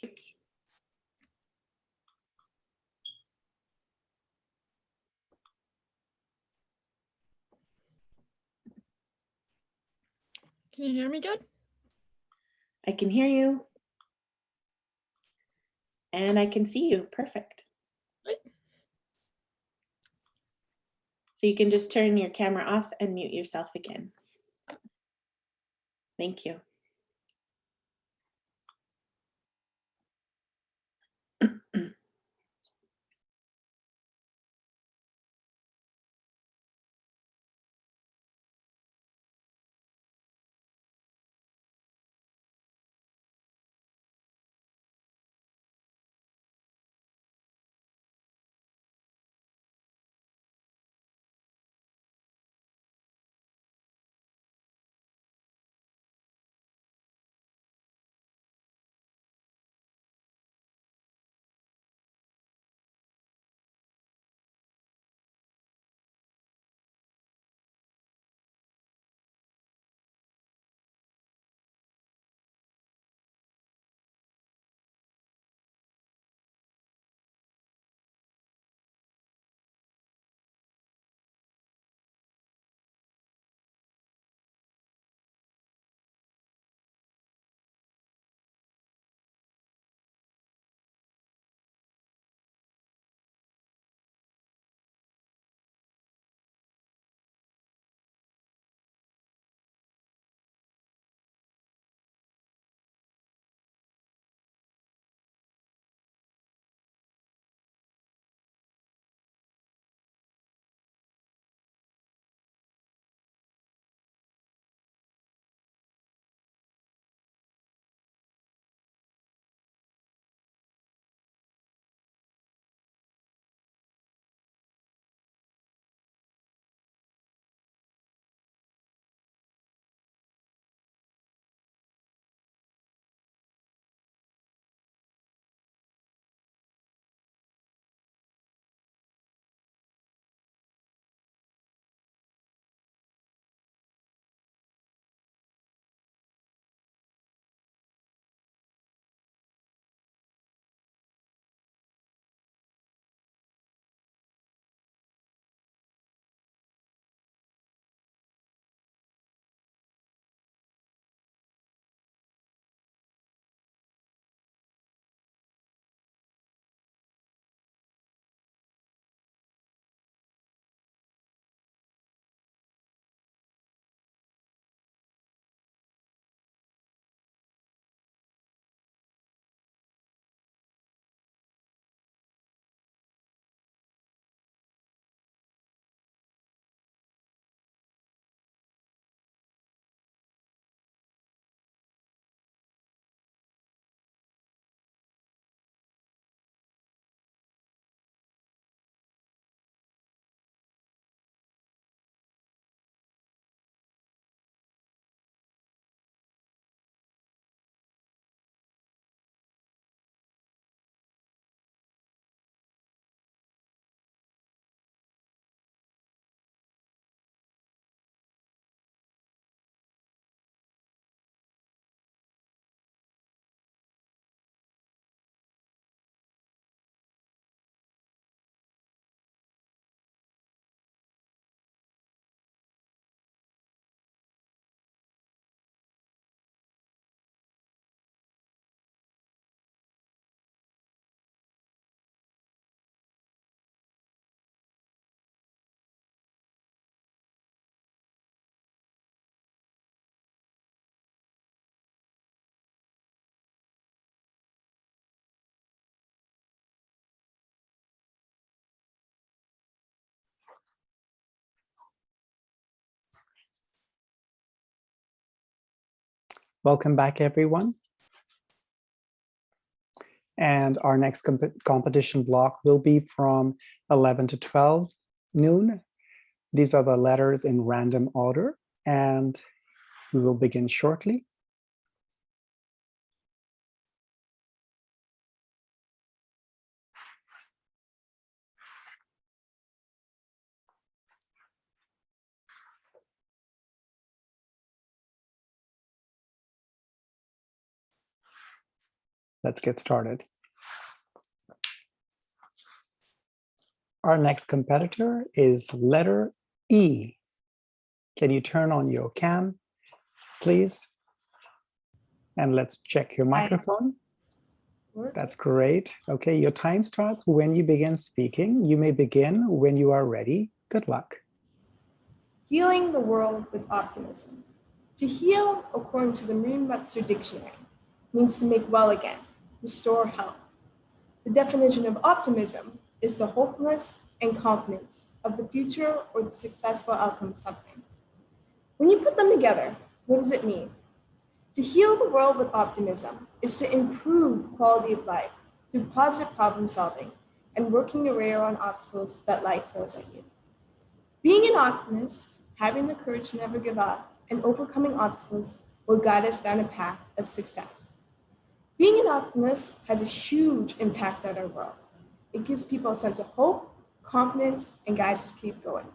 Can you hear me good? I can hear you. And I can see you. Perfect. Great. So you can just turn your camera off and mute yourself again. Thank you. Welcome back, everyone. And our next competition block will be from 11 to 12 noon. These are the letters in random order, and we will begin shortly. Let's get started. Our next competitor is letter E. Can you turn on your cam please. And let's check your microphone. That's great. Okay, your time starts when you begin speaking. You may begin when you are ready. Good luck. Healing the world with optimism. To heal, according to the Merriam-Webster Dictionary, means to make well again, restore health. The definition of optimism is the hopefulness and confidence of the future or the successful outcome of something. When you put them together, what does it mean? To heal the world with optimism is to improve quality of life through positive problem solving and working your way around obstacles that life throws at you. Being an optimist, having the courage to never give up, and overcoming obstacles will guide us down a path of success. Being an optimist has a huge impact on our world. It gives people a sense of hope, confidence, and guides us to keep going.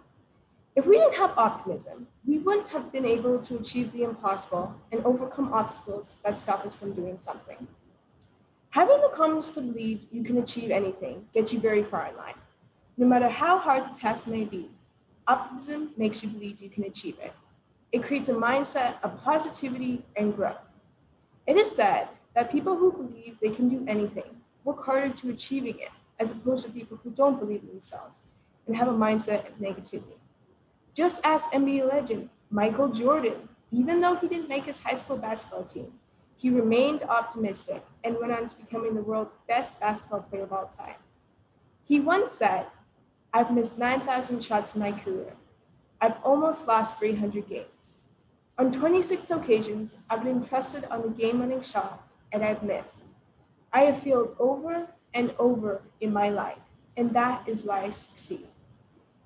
If we didn't have optimism, we wouldn't have been able to achieve the impossible and overcome obstacles that stop us from doing something. Having the confidence to believe you can achieve anything gets you very far in life. No matter how hard the task may be, optimism makes you believe you can achieve it. It creates a mindset of positivity and growth. It is said that people who believe they can do anything work harder to achieving it, as opposed to people who don't believe in themselves and have a mindset of negativity. Just ask NBA legend Michael Jordan. Even though he didn't make his high school basketball team, he remained optimistic and went on to becoming the world's best basketball player of all time. He once said, "I've missed 9,000 shots in my career. I've almost lost 300 games. On 26 occasions, I've been entrusted on the game-winning shot, and I've missed. I have failed over and over in my life, and that is why I succeed."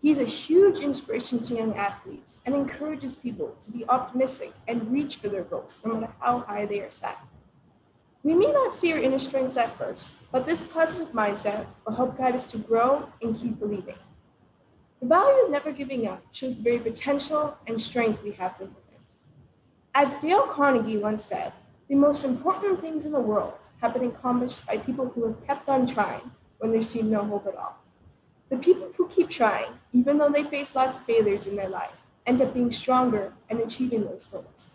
He's a huge inspiration to young athletes and encourages people to be optimistic and reach for their goals, no matter how high they are set. We may not see our inner strengths at first, but this positive mindset will help guide us to grow and keep believing. The value of never giving up shows the very potential and strength we have within us. As Dale Carnegie once said, the most important things in the world have been accomplished by people who have kept on trying when there seemed no hope at all. The people who keep trying, even though they face lots of failures in their life, end up being stronger and achieving those goals.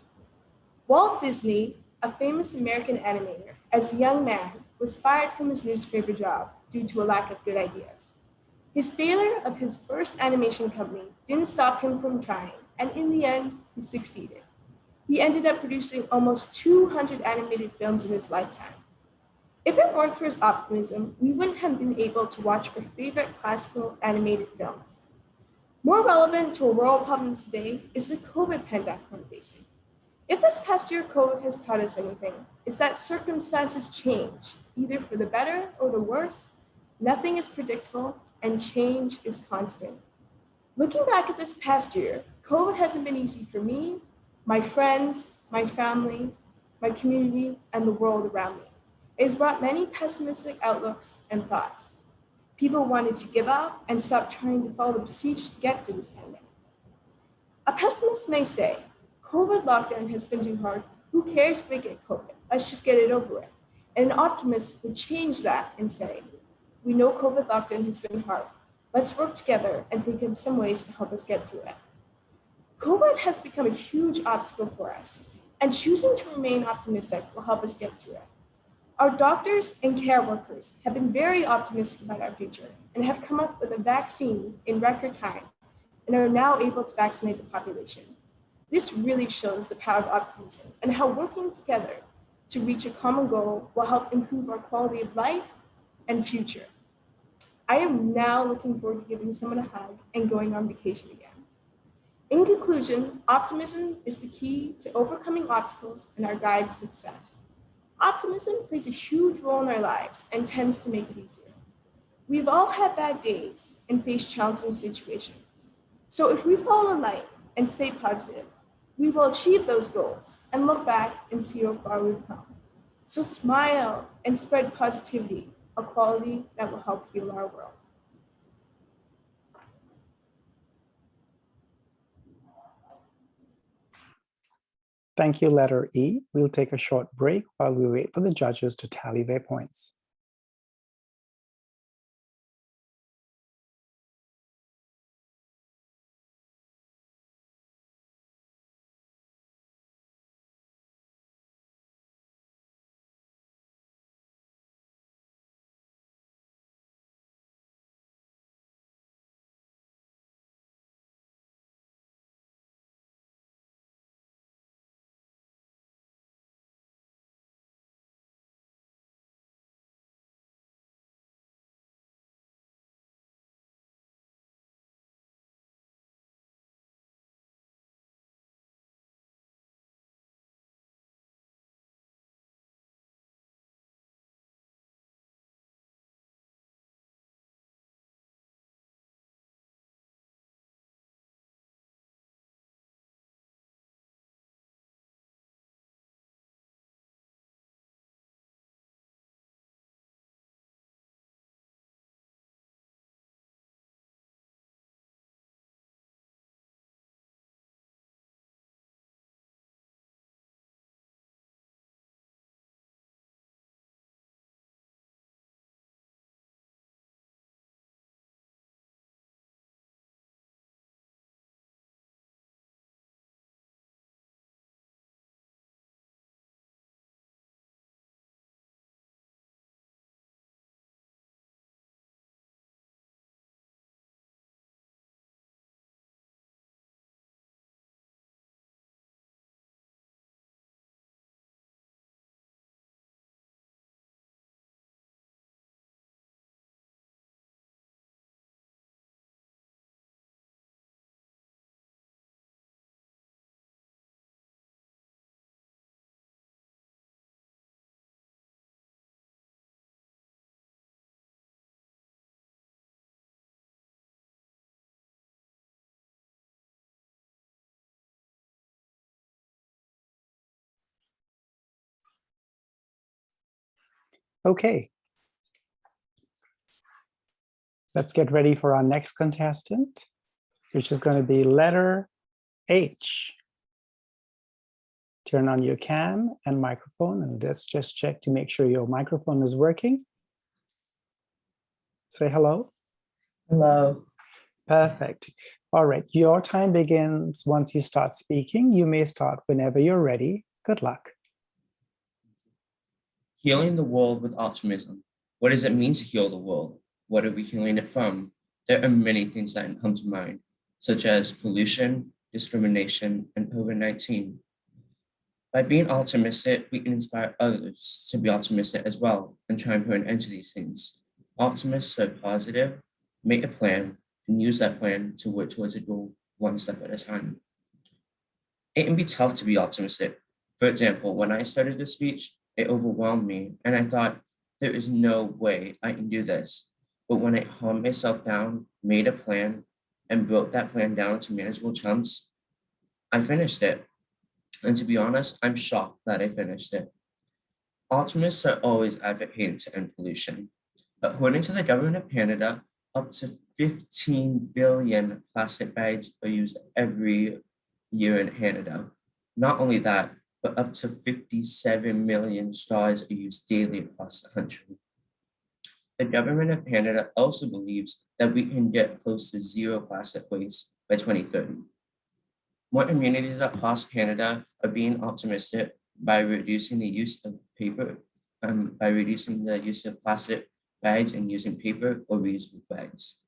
Walt Disney, a famous American animator, as a young man, was fired from his newspaper job due to a lack of good ideas. His failure of his first animation company didn't stop him from trying, and in the end, he succeeded. He ended up producing almost 200 animated films in his lifetime. If it weren't for his optimism, we wouldn't have been able to watch our favorite classical animated films. More relevant to a world problem today is the COVID pandemic we're facing. If this past year COVID has taught us anything, it's that circumstances change, either for the better or the worse. Nothing is predictable, and change is constant. Looking back at this past year, COVID hasn't been easy for me, my friends, my family, my community, and the world around me. It has brought many pessimistic outlooks and thoughts. People wanted to give up and stop trying to follow the procedure to get through this pandemic. A pessimist may say, COVID lockdown has been too hard. Who cares if we get COVID? Let's just get it over with. And an optimist would change that and say, we know COVID lockdown has been hard. Let's work together and think of some ways to help us get through it. COVID has become a huge obstacle for us, and choosing to remain optimistic will help us get through it. Our doctors and care workers have been very optimistic about our future and have come up with a vaccine in record time and are now able to vaccinate the population. This really shows the power of optimism and how working together to reach a common goal will help improve our quality of life and future. I am now looking forward to giving someone a hug and going on vacation again. In conclusion, optimism is the key to overcoming obstacles and our guide to success. Optimism plays a huge role in our lives and tends to make it easier. We've all had bad days and faced challenging situations. So if we follow the light and stay positive, we will achieve those goals and look back and see how far we've come. So smile and spread positivity, a quality that will help heal our world. Thank you, letter E. We'll take a short break while we wait for the judges to tally their points. Okay. Let's get ready for our next contestant, which is going to be letter H. Turn on your cam and microphone, and let's just check to make sure your microphone is working. Say hello. Hello. Perfect. All right, your time begins once you start speaking. You may start whenever you're ready. Good luck. Healing the world with optimism. What does it mean to heal the world? What are we healing it from? There are many things that come to mind, such as pollution, discrimination, and COVID-19. By being optimistic, we can inspire others to be optimistic as well and try and put an end to these things. Optimists are positive, make a plan, and use that plan to work towards a goal one step at a time. It can be tough to be optimistic. For example, when I started this speech, it overwhelmed me, and I thought, there is no way I can do this. But when I calmed myself down, made a plan, and broke that plan down into manageable chunks, I finished it. And to be honest, I'm shocked that I finished it. Optimists are always advocating to end pollution. According to the government of Canada, up to 15 billion plastic bags are used every year in Canada. Not only that, but up to 57 million straws are used daily across the country. The government of Canada also believes that we can get close to zero plastic waste by 2030. More communities across Canada are being optimistic by reducing the use of paper, by reducing the use of plastic bags and using paper or reusable bags.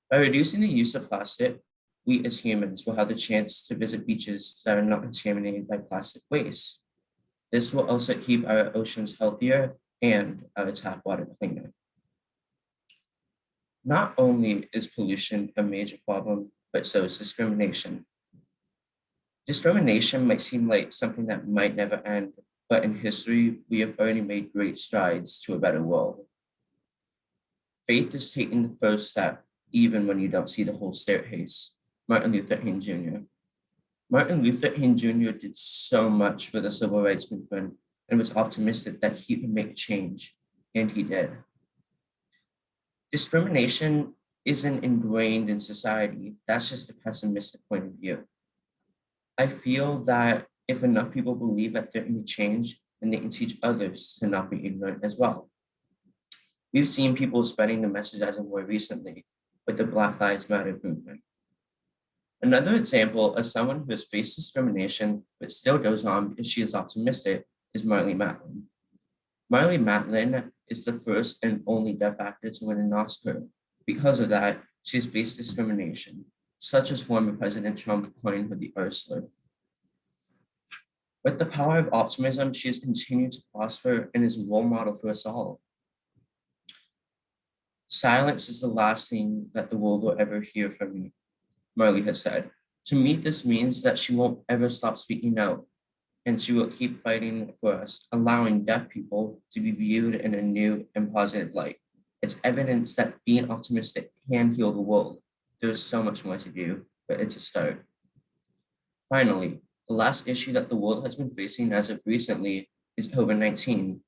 By reducing the use of plastic, we as humans will have the chance to visit beaches that are not contaminated by plastic waste. This will also keep our oceans healthier and our tap water cleaner. Not only is pollution a major problem, but so is discrimination. Discrimination might seem like something that might never end, but in history, we have already made great strides to a better world. Faith is taking the first step, even when you don't see the whole staircase. Martin Luther King Jr. Martin Luther King Jr. did so much for the civil rights movement and was optimistic that he could make a change, and he did. Discrimination isn't ingrained in society. That's just a pessimistic point of view. I feel that if enough people believe that there can be change, then they can teach others to not be ignorant as well. We've seen people spreading the message as of more recently with the Black Lives Matter movement. Another example of someone who has faced discrimination but still goes on because she is optimistic is Marlee Matlin. Marlee Matlin is the first and only deaf actor to win an Oscar. Because of that, she has faced discrimination, such as former President Trump calling her the R slur. With the power of optimism, she has continued to prosper and is a role model for us all. Silence is the last thing that the world will ever hear from me, Marlee has said. To me, this means that she won't ever stop speaking out, and she will keep fighting for us, allowing deaf people to be viewed in a new and positive light. It's evidence that being optimistic can heal the world. There is so much more to do, but it's a start. Finally, the last issue that the world has been facing as of recently is COVID-19.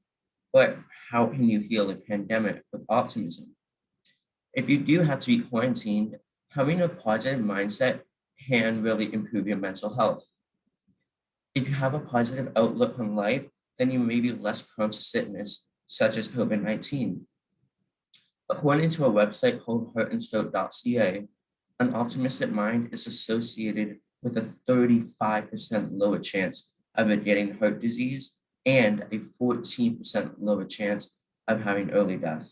But how can you heal a pandemic with optimism? If you do have to be quarantined, having a positive mindset can really improve your mental health. If you have a positive outlook on life, then you may be less prone to sickness, such as COVID-19. According to a website called heartandstroke.ca, an optimistic mind is associated with a 35% lower chance of getting heart disease and a 14% lower chance of having early death.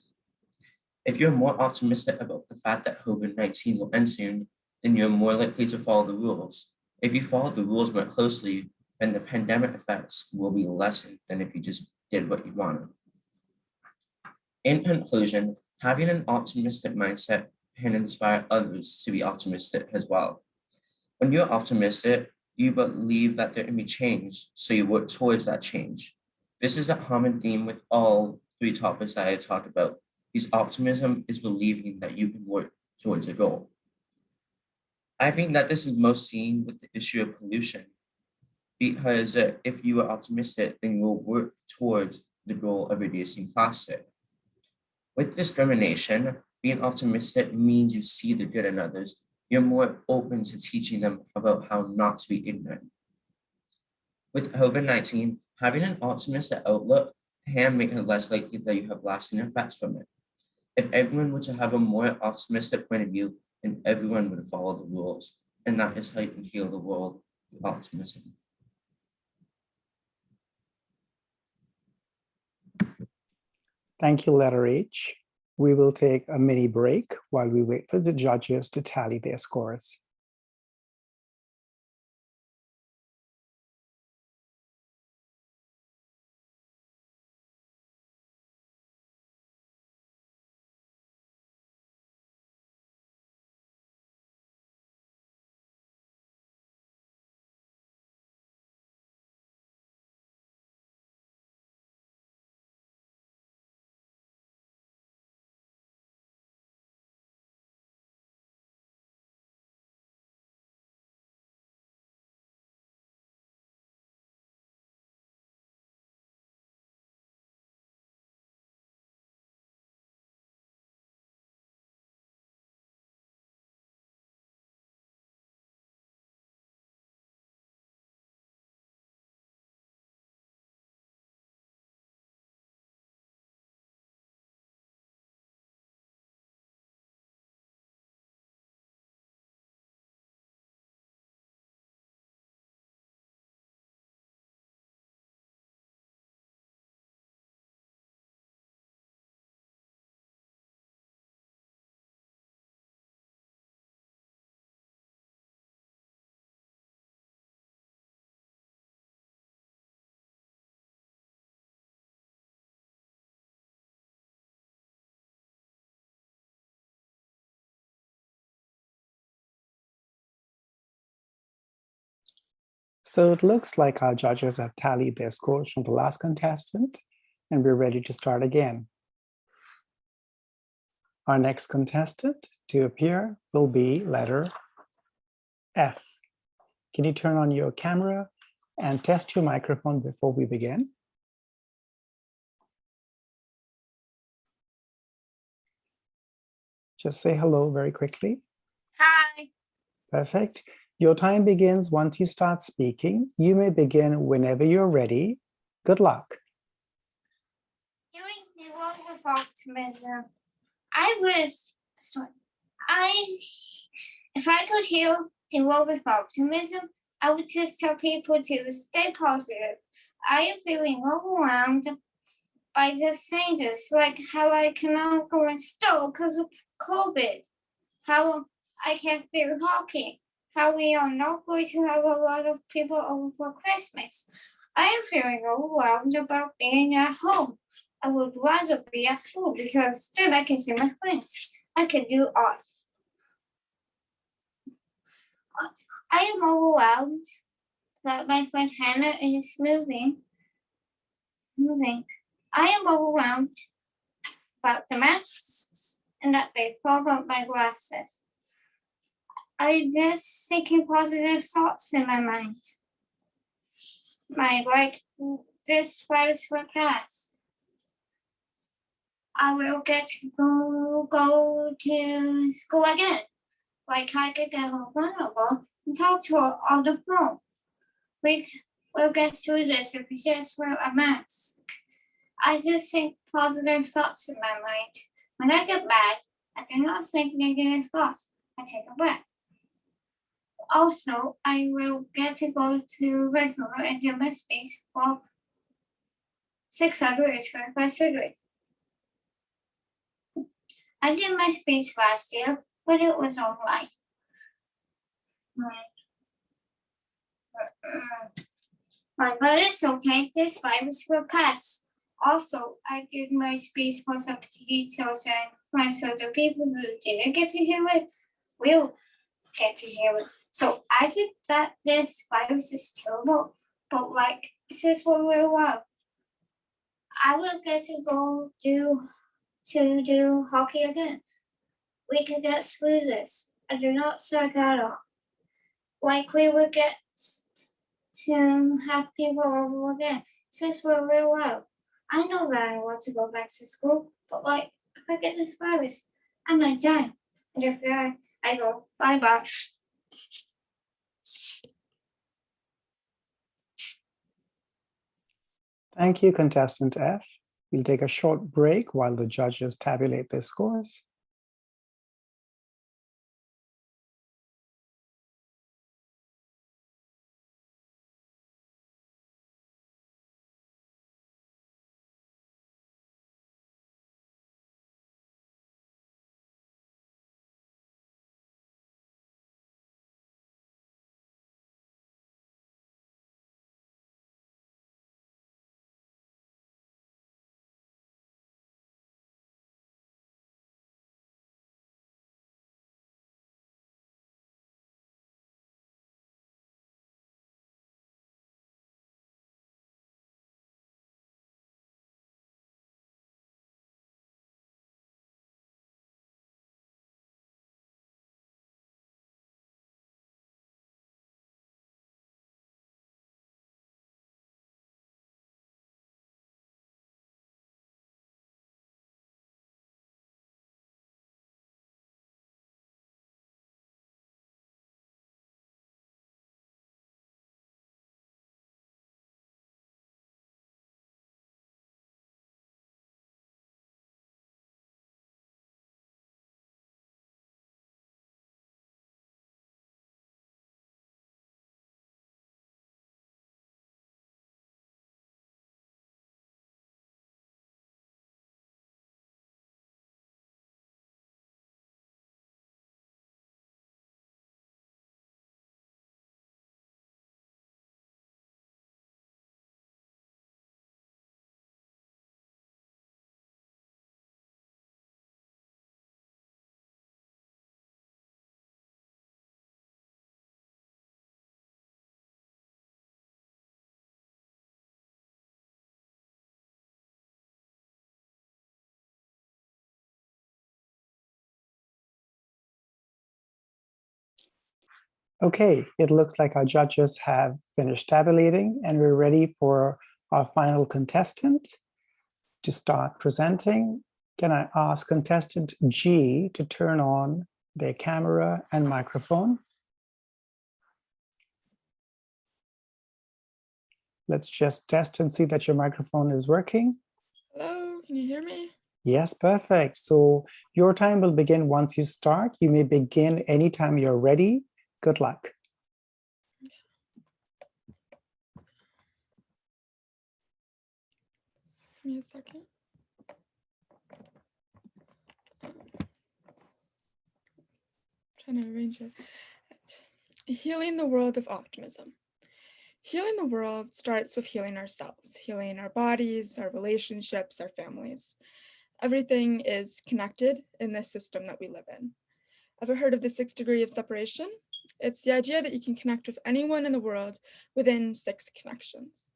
If you're more optimistic about the fact that COVID-19 will end soon, then you're more likely to follow the rules. If you follow the rules more closely, then the pandemic effects will be lessened than if you just did what you wanted. In conclusion, having an optimistic mindset can inspire others to be optimistic as well. When you're optimistic, you believe that there can be change, so you work towards that change. This is a common theme with all three topics that I talked about, because optimism is believing that you can work towards a goal. I think that this is most seen with the issue of pollution, because if you are optimistic, then you will work towards the goal of reducing plastic. With discrimination, being optimistic means you see the good in others. You're more open to teaching them about how not to be ignorant. With COVID-19, having an optimistic outlook can make it less likely that you have lasting effects from it. If everyone were to have a more optimistic point of view, then everyone would follow the rules. And that is how you can heal the world with optimism. Thank you, letter H. We will take a mini break while we wait for the judges to tally their scores. So it looks like our judges have tallied their scores from the last contestant, and we're ready to start again. Our next contestant to appear will be letter F. Can you turn on your camera and test your microphone before we begin? Just say hello very quickly. Hi. Perfect. Your time begins once you start speaking. You may begin whenever you're ready. Good luck. Healing the world with optimism. If I could heal the world with optimism, I would just tell people to stay positive. I am feeling overwhelmed by just saying this, like how I cannot go in store because of COVID, how I can't do hockey, how we are not going to have a lot of people over for Christmas. I am feeling overwhelmed about being at home. I would rather be at school because then I can see my friends. I can do art. I am overwhelmed that my friend Hannah is moving. I am overwhelmed about the masks and that they fog up my glasses. I just thinking positive thoughts in my mind. This virus will pass. I will get to go to school again. Like I could get vulnerable and talk to her on the phone. We'll get through this if we just wear a mask. I just think positive thoughts in my mind. When I get mad, I do not think negative thoughts. I take a breath. Also, I will get to go to regular and do my space for 625 surgery. I did my speech last year, but it was all right. But it's okay, this virus will pass. Also, I did my speech for some teachers and friends, so the people who didn't get to hear it will get to hear it. So I think that this virus is terrible, but like, this is what we want. I will get to go do hockey again. We can get through this. I do not suck at all. Like we will get to have people over again. This is what we want. I know that I want to go back to school, but like, if I get this virus, I might die. And if I go, bye-bye. Thank you, contestant F. We'll take a short break while the judges tabulate their scores. Okay, it looks like our judges have finished tabulating and we're ready for our final contestant to start presenting. Can I ask contestant G to turn on their camera and microphone? Let's just test and see that your microphone is working. Hello, can you hear me? Yes, perfect. So your time will begin once you start. You may begin anytime you're ready. Good luck. Give me a second. Trying to arrange it. Healing the world of optimism. Healing the world starts with healing ourselves, healing our bodies, our relationships, our families. Everything is connected in this system that we live in. Ever heard of the 6 degree of separation? It's the idea that you can connect with anyone in the world within 6 connections.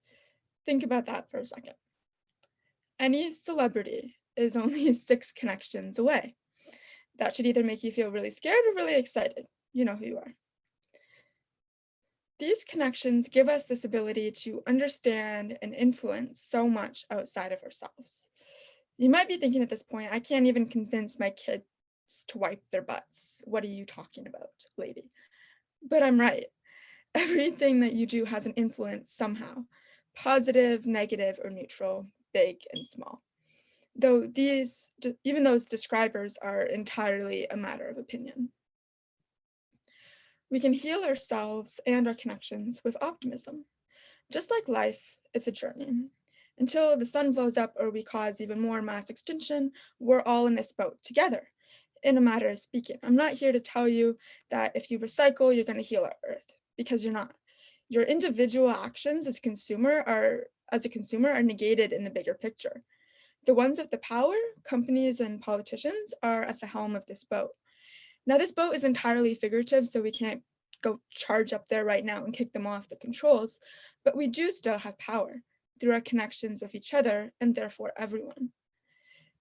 Think about that for a second. Any celebrity is only 6 connections away. That should either make you feel really scared or really excited. You know who you are. These connections give us this ability to understand and influence so much outside of ourselves. You might be thinking at this point, I can't even convince my kids to wipe their butts. What are you talking about, lady? But I'm right. Everything that you do has an influence somehow, positive, negative, or neutral, big and small. Though even those describers are entirely a matter of opinion. We can heal ourselves and our connections with optimism. Just like life, it's a journey. Until the sun blows up or we cause even more mass extinction, we're all in this boat together, in a matter of speaking. I'm not here to tell you that if you recycle, you're going to heal our Earth, because you're not. Your individual actions as a consumer are negated in the bigger picture. The ones with the power, companies and politicians, are at the helm of this boat. Now, this boat is entirely figurative, so we can't go charge up there right now and kick them off the controls, but we do still have power through our connections with each other and therefore everyone.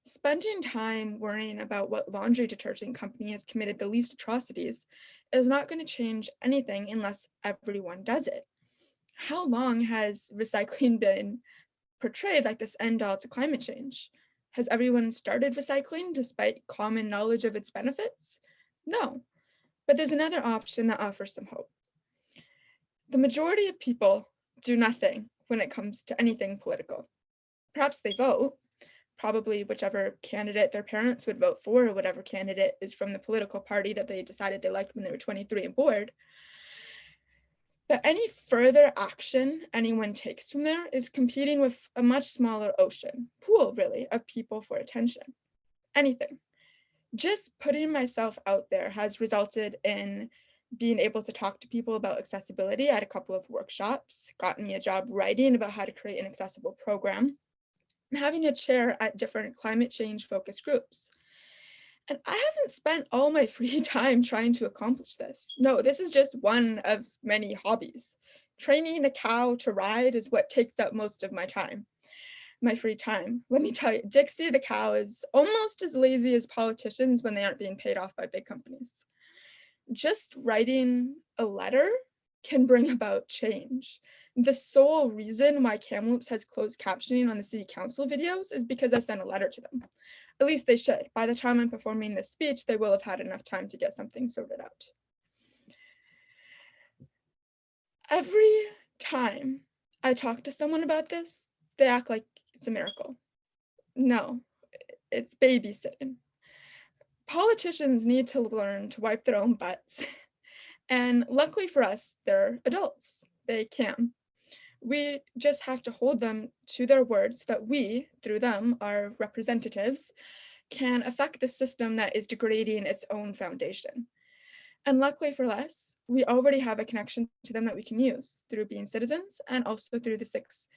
Spending time worrying about what laundry detergent company has committed the least atrocities is not going to change anything unless everyone does it. How long has recycling been portrayed like this end all to climate change. Has everyone started recycling despite common knowledge of its benefits? No, but there's another option that offers some hope. The majority of people do nothing when it comes to anything political. Perhaps they vote, probably whichever candidate their parents would vote for, or whatever candidate is from the political party that they decided they liked when they were 23 and bored. But any further action anyone takes from there is competing with a much smaller ocean, pool really, of people for attention. Anything. Just putting myself out there has resulted in being able to talk to people about accessibility at a couple of workshops, gotten me a job writing about how to create an accessible program, and having a chair at different climate change focused groups. And I haven't spent all my free time trying to accomplish this. No, this is just one of many hobbies. Training a cow to ride is what takes up most of my time, my free time. Let me tell you, Dixie the cow is almost as lazy as politicians when they aren't being paid off by big companies. Just writing a letter can bring about change. The sole reason why Kamloops has closed captioning on the city council videos is because I sent a letter to them. At least they should. By the time I'm performing this speech, they will have had enough time to get something sorted out. Every time I talk to someone about this, they act like it's a miracle. No, it's babysitting. Politicians need to learn to wipe their own butts. And luckily for us, they're adults. They can. We just have to hold them to their words that we, through them, our representatives, can affect the system that is degrading its own foundation. And luckily for us, we already have a connection to them that we can use through being citizens and also through the 6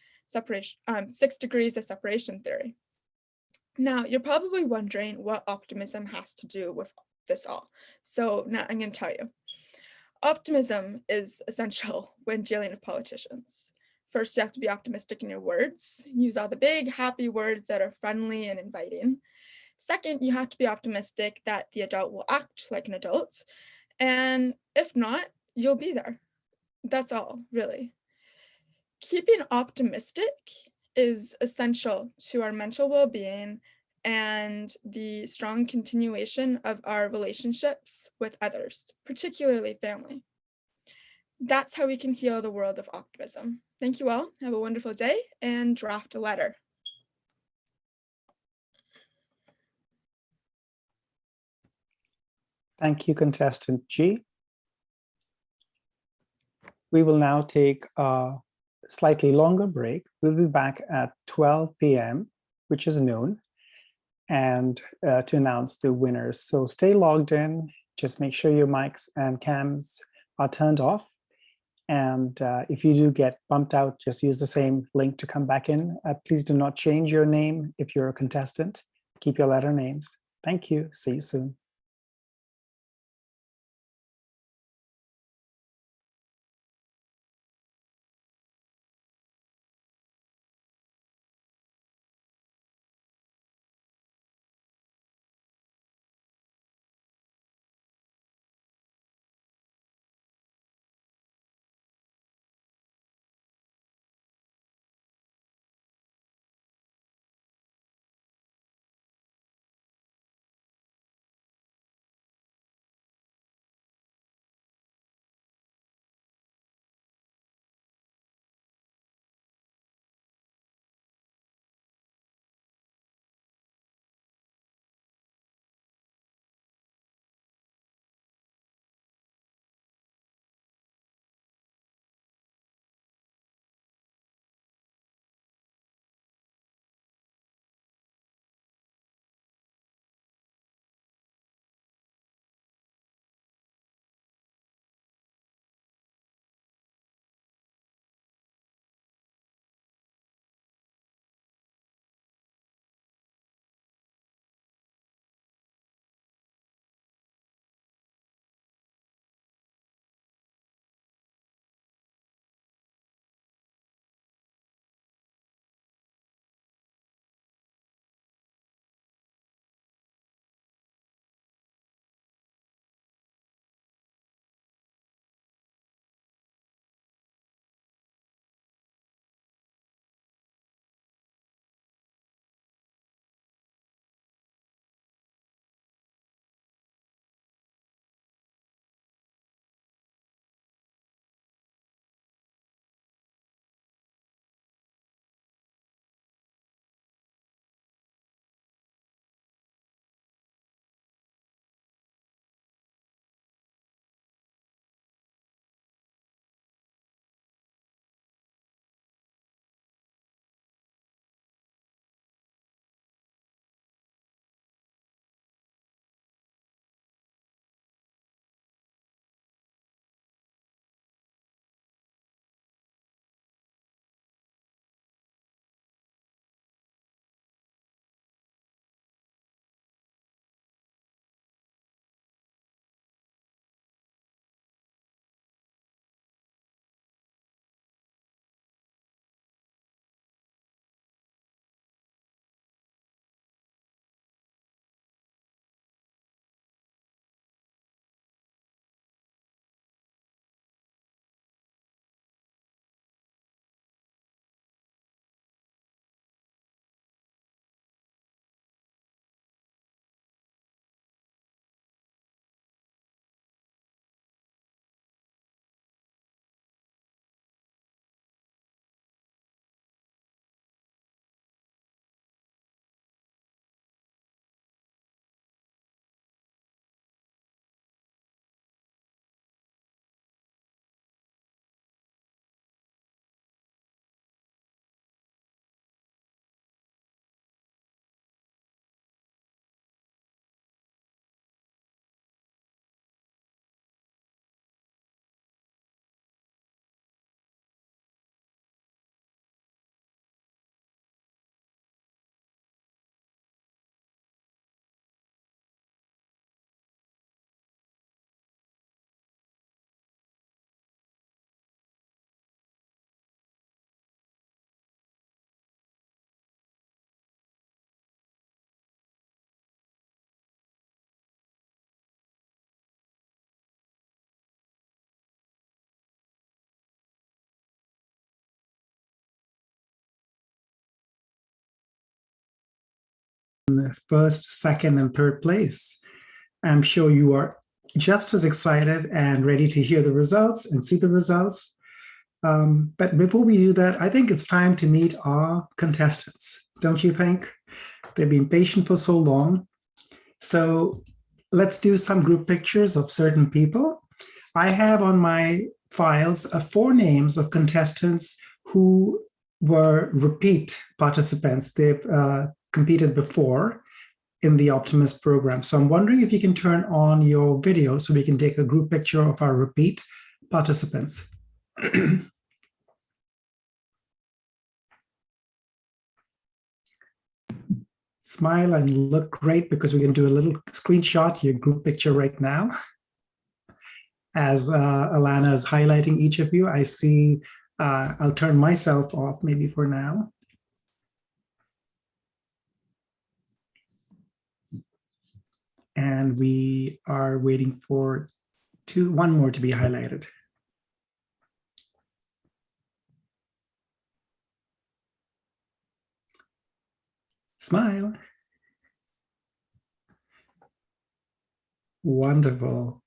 degrees of separation theory. Now, you're probably wondering what optimism has to do with this all. So now I'm going to tell you. Optimism is essential when dealing with politicians. First, you have to be optimistic in your words. Use all the big, happy words that are friendly and inviting. Second, you have to be optimistic that the adult will act like an adult. And if not, you'll be there. That's all, really. Keeping optimistic is essential to our mental well-being and the strong continuation of our relationships with others, particularly family. That's how we can heal the world of optimism. Thank you all. Have a wonderful day and draft a letter. Thank you, Contestant G. We will now take a slightly longer break. We'll be back at 12 p.m., which is noon, and to announce the winners. So stay logged in. Just make sure your mics and cams are turned off. And if you do get bumped out, just use the same link to come back in. Please do not change your name if you're a contestant. Keep your letter names. Thank you. See you soon. first, second, and third place. I'm sure you are just as excited and ready to hear the results and see the results. But before we do that, I think it's time to meet our contestants, don't you think? They've been patient for so long. So let's do some group pictures of certain people. I have on my files 4 names of contestants who were repeat participants. They've competed before in the Optimist program. So I'm wondering if you can turn on your video so we can take a group picture of our repeat participants. Smile and look great, because we can do a little screenshot, your group picture right now. As Alana is highlighting each of you, I see, I'll turn myself off maybe for now. And we are waiting for one more to be highlighted. Smile. Wonderful.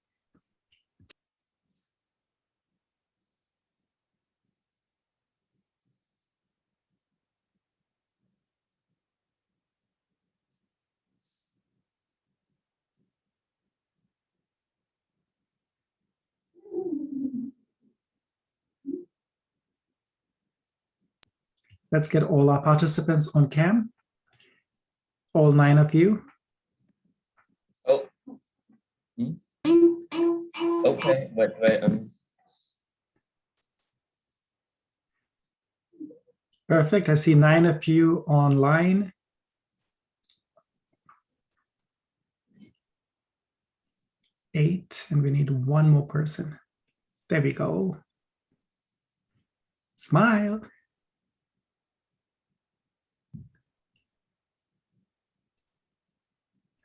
Let's get all our participants on cam. All 9 of you. Oh. Okay, wait. Perfect. I see 9 of you online. Eight, and we need 1 more person. There we go. Smile.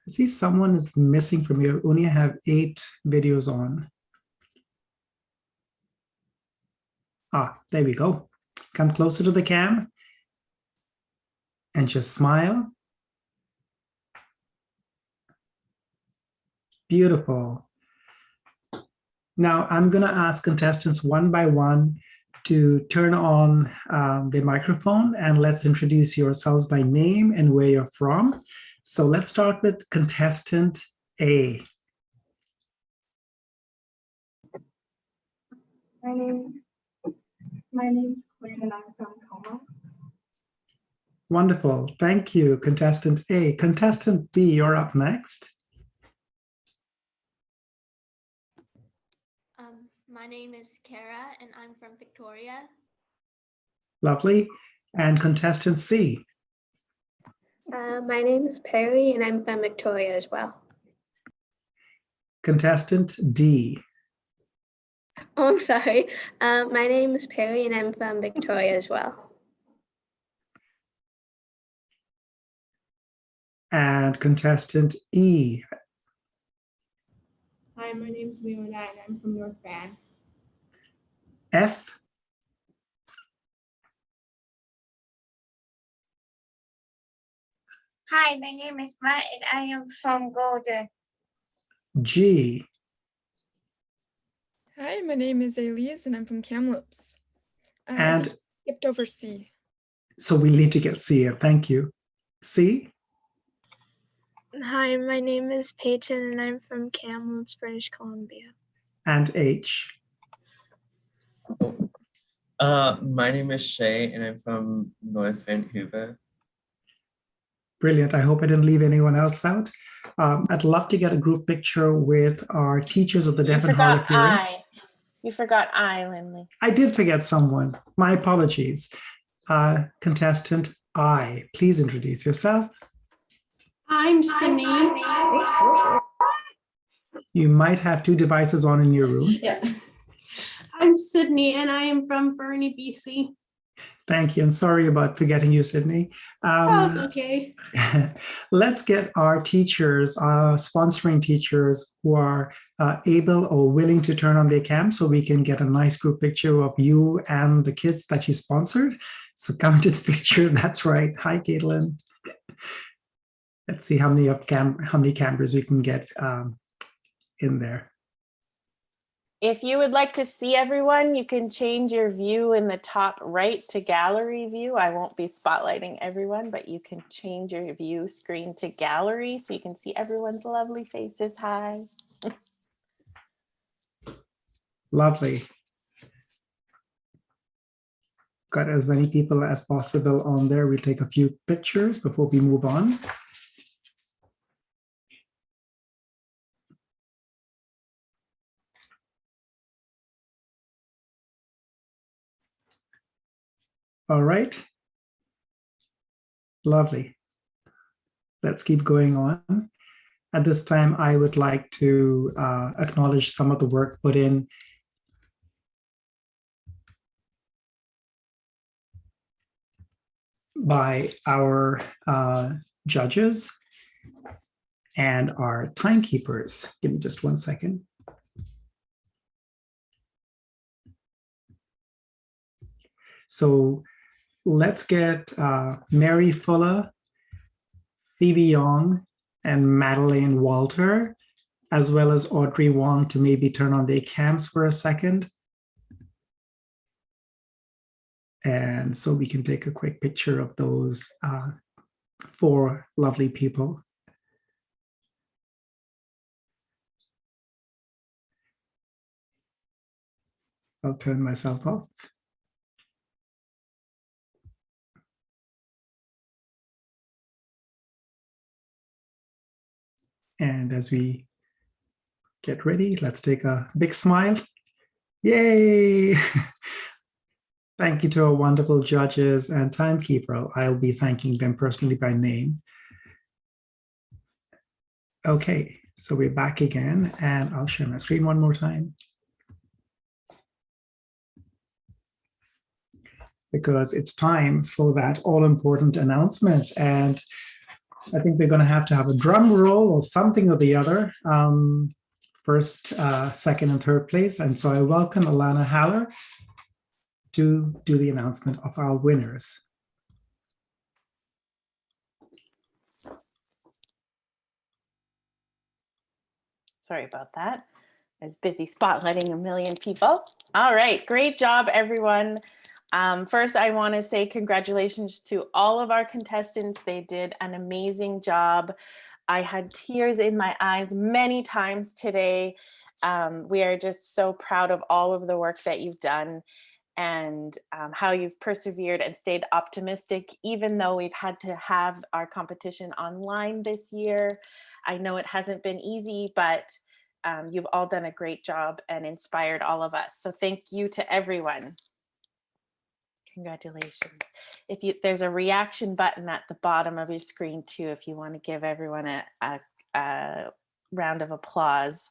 I see someone is missing from here. We only have 8 videos on. Ah, there we go. Come closer to the cam and just smile. Beautiful. Now I'm going to ask contestants one by one to turn on their microphone, and let's introduce yourselves by name and where you're from. So let's start with contestant A. My name's Quinn, and I'm from Como. Wonderful. Thank you, contestant A. Contestant B, you're up next. My name is Kara, and I'm from Victoria. Lovely. And contestant C. My name is Perry, and I'm from Victoria as well. Contestant D. Oh, I'm sorry. My name is Perry, and I'm from Victoria as well. And contestant E. Hi, my name's Leona, and I'm from North Van. F. Hi, my name is Matt, and I am from Golden. G. Hi, my name is Elise, and I'm from Kamloops. And skipped over C. So we need to get C here. Thank you. C. Hi, my name is Peyton, and I'm from Kamloops, British Columbia. And H. My name is Shay, and I'm from North Vancouver. Brilliant. I hope I didn't leave anyone else out. I'd love to get a group picture with our teachers of the deaf and hard of hearing. You forgot I, Lindley. I did forget someone. My apologies. Contestant I, please introduce yourself. I'm Sydney. You might have 2 devices on in your room. Yeah. I'm Sydney, and I am from Burnie, BC. Thank you, and sorry about forgetting you, Sydney. Oh, it's okay. Let's get our teachers, our sponsoring teachers who are able or willing to turn on their cam so we can get a nice group picture of you and the kids that you sponsored. So come to the picture. That's right. Hi, Caitlin. Let's see how many cameras we can get in there. If you would like to see everyone, you can change your view in the top right to gallery view. I won't be spotlighting everyone, but you can change your view screen to gallery so you can see everyone's lovely faces. Hi. Lovely. Got as many people as possible on there. We'll take a few pictures before we move on. All right. Lovely. Let's keep going on. At this time, I would like to acknowledge some of the work put in by our judges and our timekeepers. Give me just 1 second. So let's get Mary Fuller, Phoebe Young, and Madeleine Walter, as well as Audrey Wong, to maybe turn on their cams for a second. And so we can take a quick picture of those 4 lovely people. I'll turn myself off. And as we get ready, let's take a big smile. Yay! Thank you to our wonderful judges and timekeeper. I'll be thanking them personally by name. Okay, so we're back again, and I'll share my screen one more time, because it's time for that all-important announcement. And I think we're going to have a drum roll or something or the other. First, second, and third place. And so I welcome Alana Haller to do the announcement of our winners. Sorry about that. I was busy spotlighting a million people. All right, great job, everyone. First, I want to say congratulations to all of our contestants. They did an amazing job. I had tears in my eyes many times today. We are just so proud of all of the work that you've done, and how you've persevered and stayed optimistic, even though we've had to have our competition online this year. I know it hasn't been easy, but you've all done a great job and inspired all of us. So thank you to everyone. Congratulations. There's a reaction button at the bottom of your screen too, if you want to give everyone a round of applause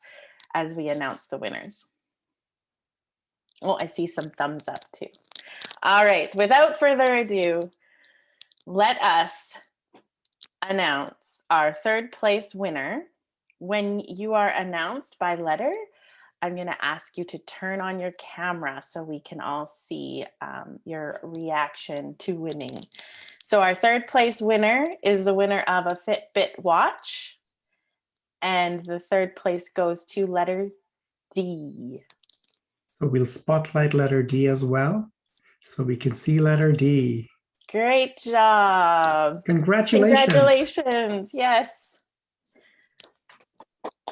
as we announce the winners. Oh, I see some thumbs up too. All right, without further ado, let us announce our third place winner. When you are announced by letter, I'm going to ask you to turn on your camera so we can all see your reaction to winning. So our third place winner is the winner of a Fitbit watch, and the third place goes to letter D. So we'll spotlight letter D as well, so we can see letter D. Great job. Congratulations. Congratulations. Yes.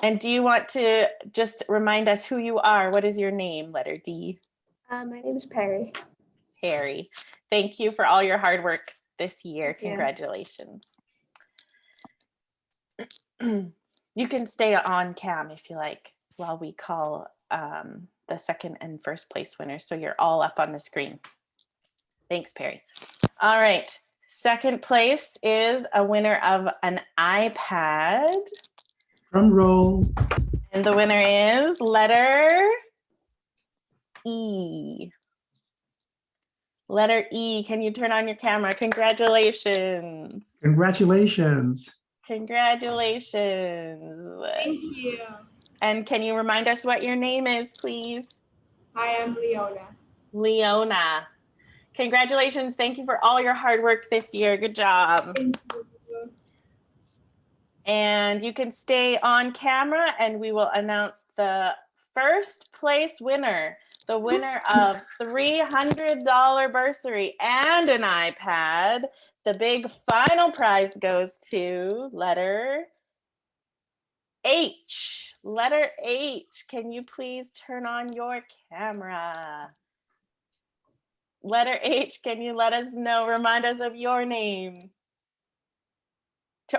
And do you want to just remind us who you are? What is your name, letter D? My name is Perry. Perry. Thank you for all your hard work this year. Thank you. Congratulations. You can stay on cam if you like while we call the second and first place winners, so you're all up on the screen. Thanks, Perry. All right. Second place is a winner of an iPad. Drum roll. And the winner is letter E. Letter E. Can you turn on your camera? Congratulations. Congratulations. Congratulations. Thank you. And can you remind us what your name is, please? I am Leona. Leona. Congratulations. Thank you for all your hard work this year. Good job. Thank you. And you can stay on camera and we will announce the first place winner, the winner of $300 bursary and an iPad. The big final prize goes to letter H. Letter H. Can you please turn on your camera? Letter H, can you let us know, remind us of your name?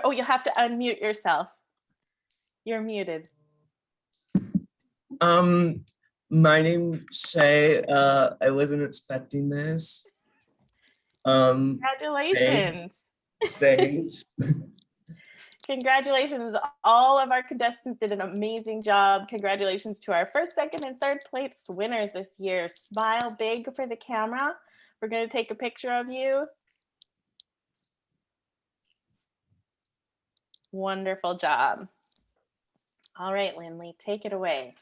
Oh, you have to unmute yourself. You're muted. My name's Shay. I wasn't expecting this. Congratulations. Thanks. Congratulations. All of our contestants did an amazing job. Congratulations to our first, second, and third place winners this year. Smile big for the camera. We're going to take a picture of you. Wonderful job. All right, Lindley, take it away.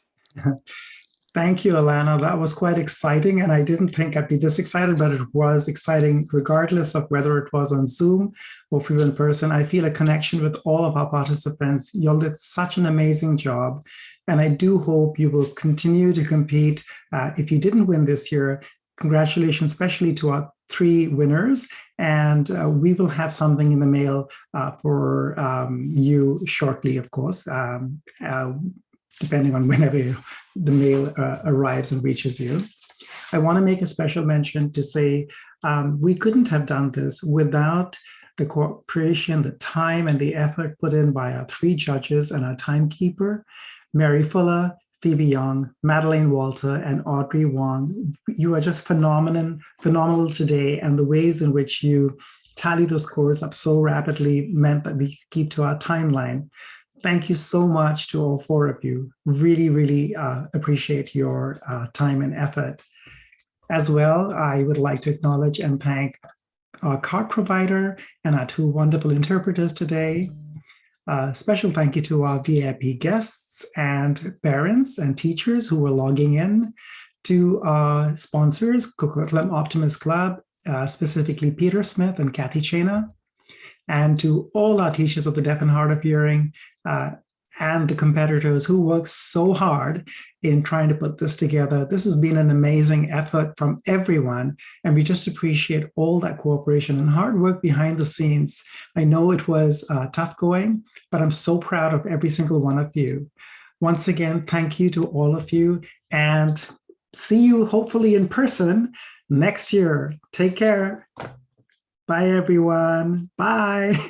Thank you, Alana. That was quite exciting, and I didn't think I'd be this excited, but it was exciting regardless of whether it was on Zoom or if we were in person. I feel a connection with all of our participants. You all did such an amazing job, and I do hope you will continue to compete. If you didn't win this year, congratulations, especially to our 3 winners, and we will have something in the mail for you shortly, of course, depending on whenever the mail arrives and reaches you. I want to make a special mention to say we couldn't have done this without the cooperation, the time, and the effort put in by our 3 judges and our timekeeper, Mary Fuller, Phoebe Young, Madeleine Walter, and Audrey Wong. You are just phenomenal today, and the ways in which you tally those scores up so rapidly meant that we could keep to our timeline. Thank you so much to all 4 of you. Really, really appreciate your time and effort. As well, I would like to acknowledge and thank our card provider and our 2 wonderful interpreters today. Special thank you to our VIP guests and parents and teachers who were logging in, to our sponsors, Coquitlam Optimist Club, specifically Peter Smith and Kathy Chena, and to all our teachers of the deaf and hard of hearing, and the competitors who worked so hard in trying to put this together. This has been an amazing effort from everyone, and we just appreciate all that cooperation and hard work behind the scenes. I know it was tough going, but I'm so proud of every single one of you. Once again, thank you to all of you, and see you hopefully in person next year. Take care. Bye, everyone. Bye.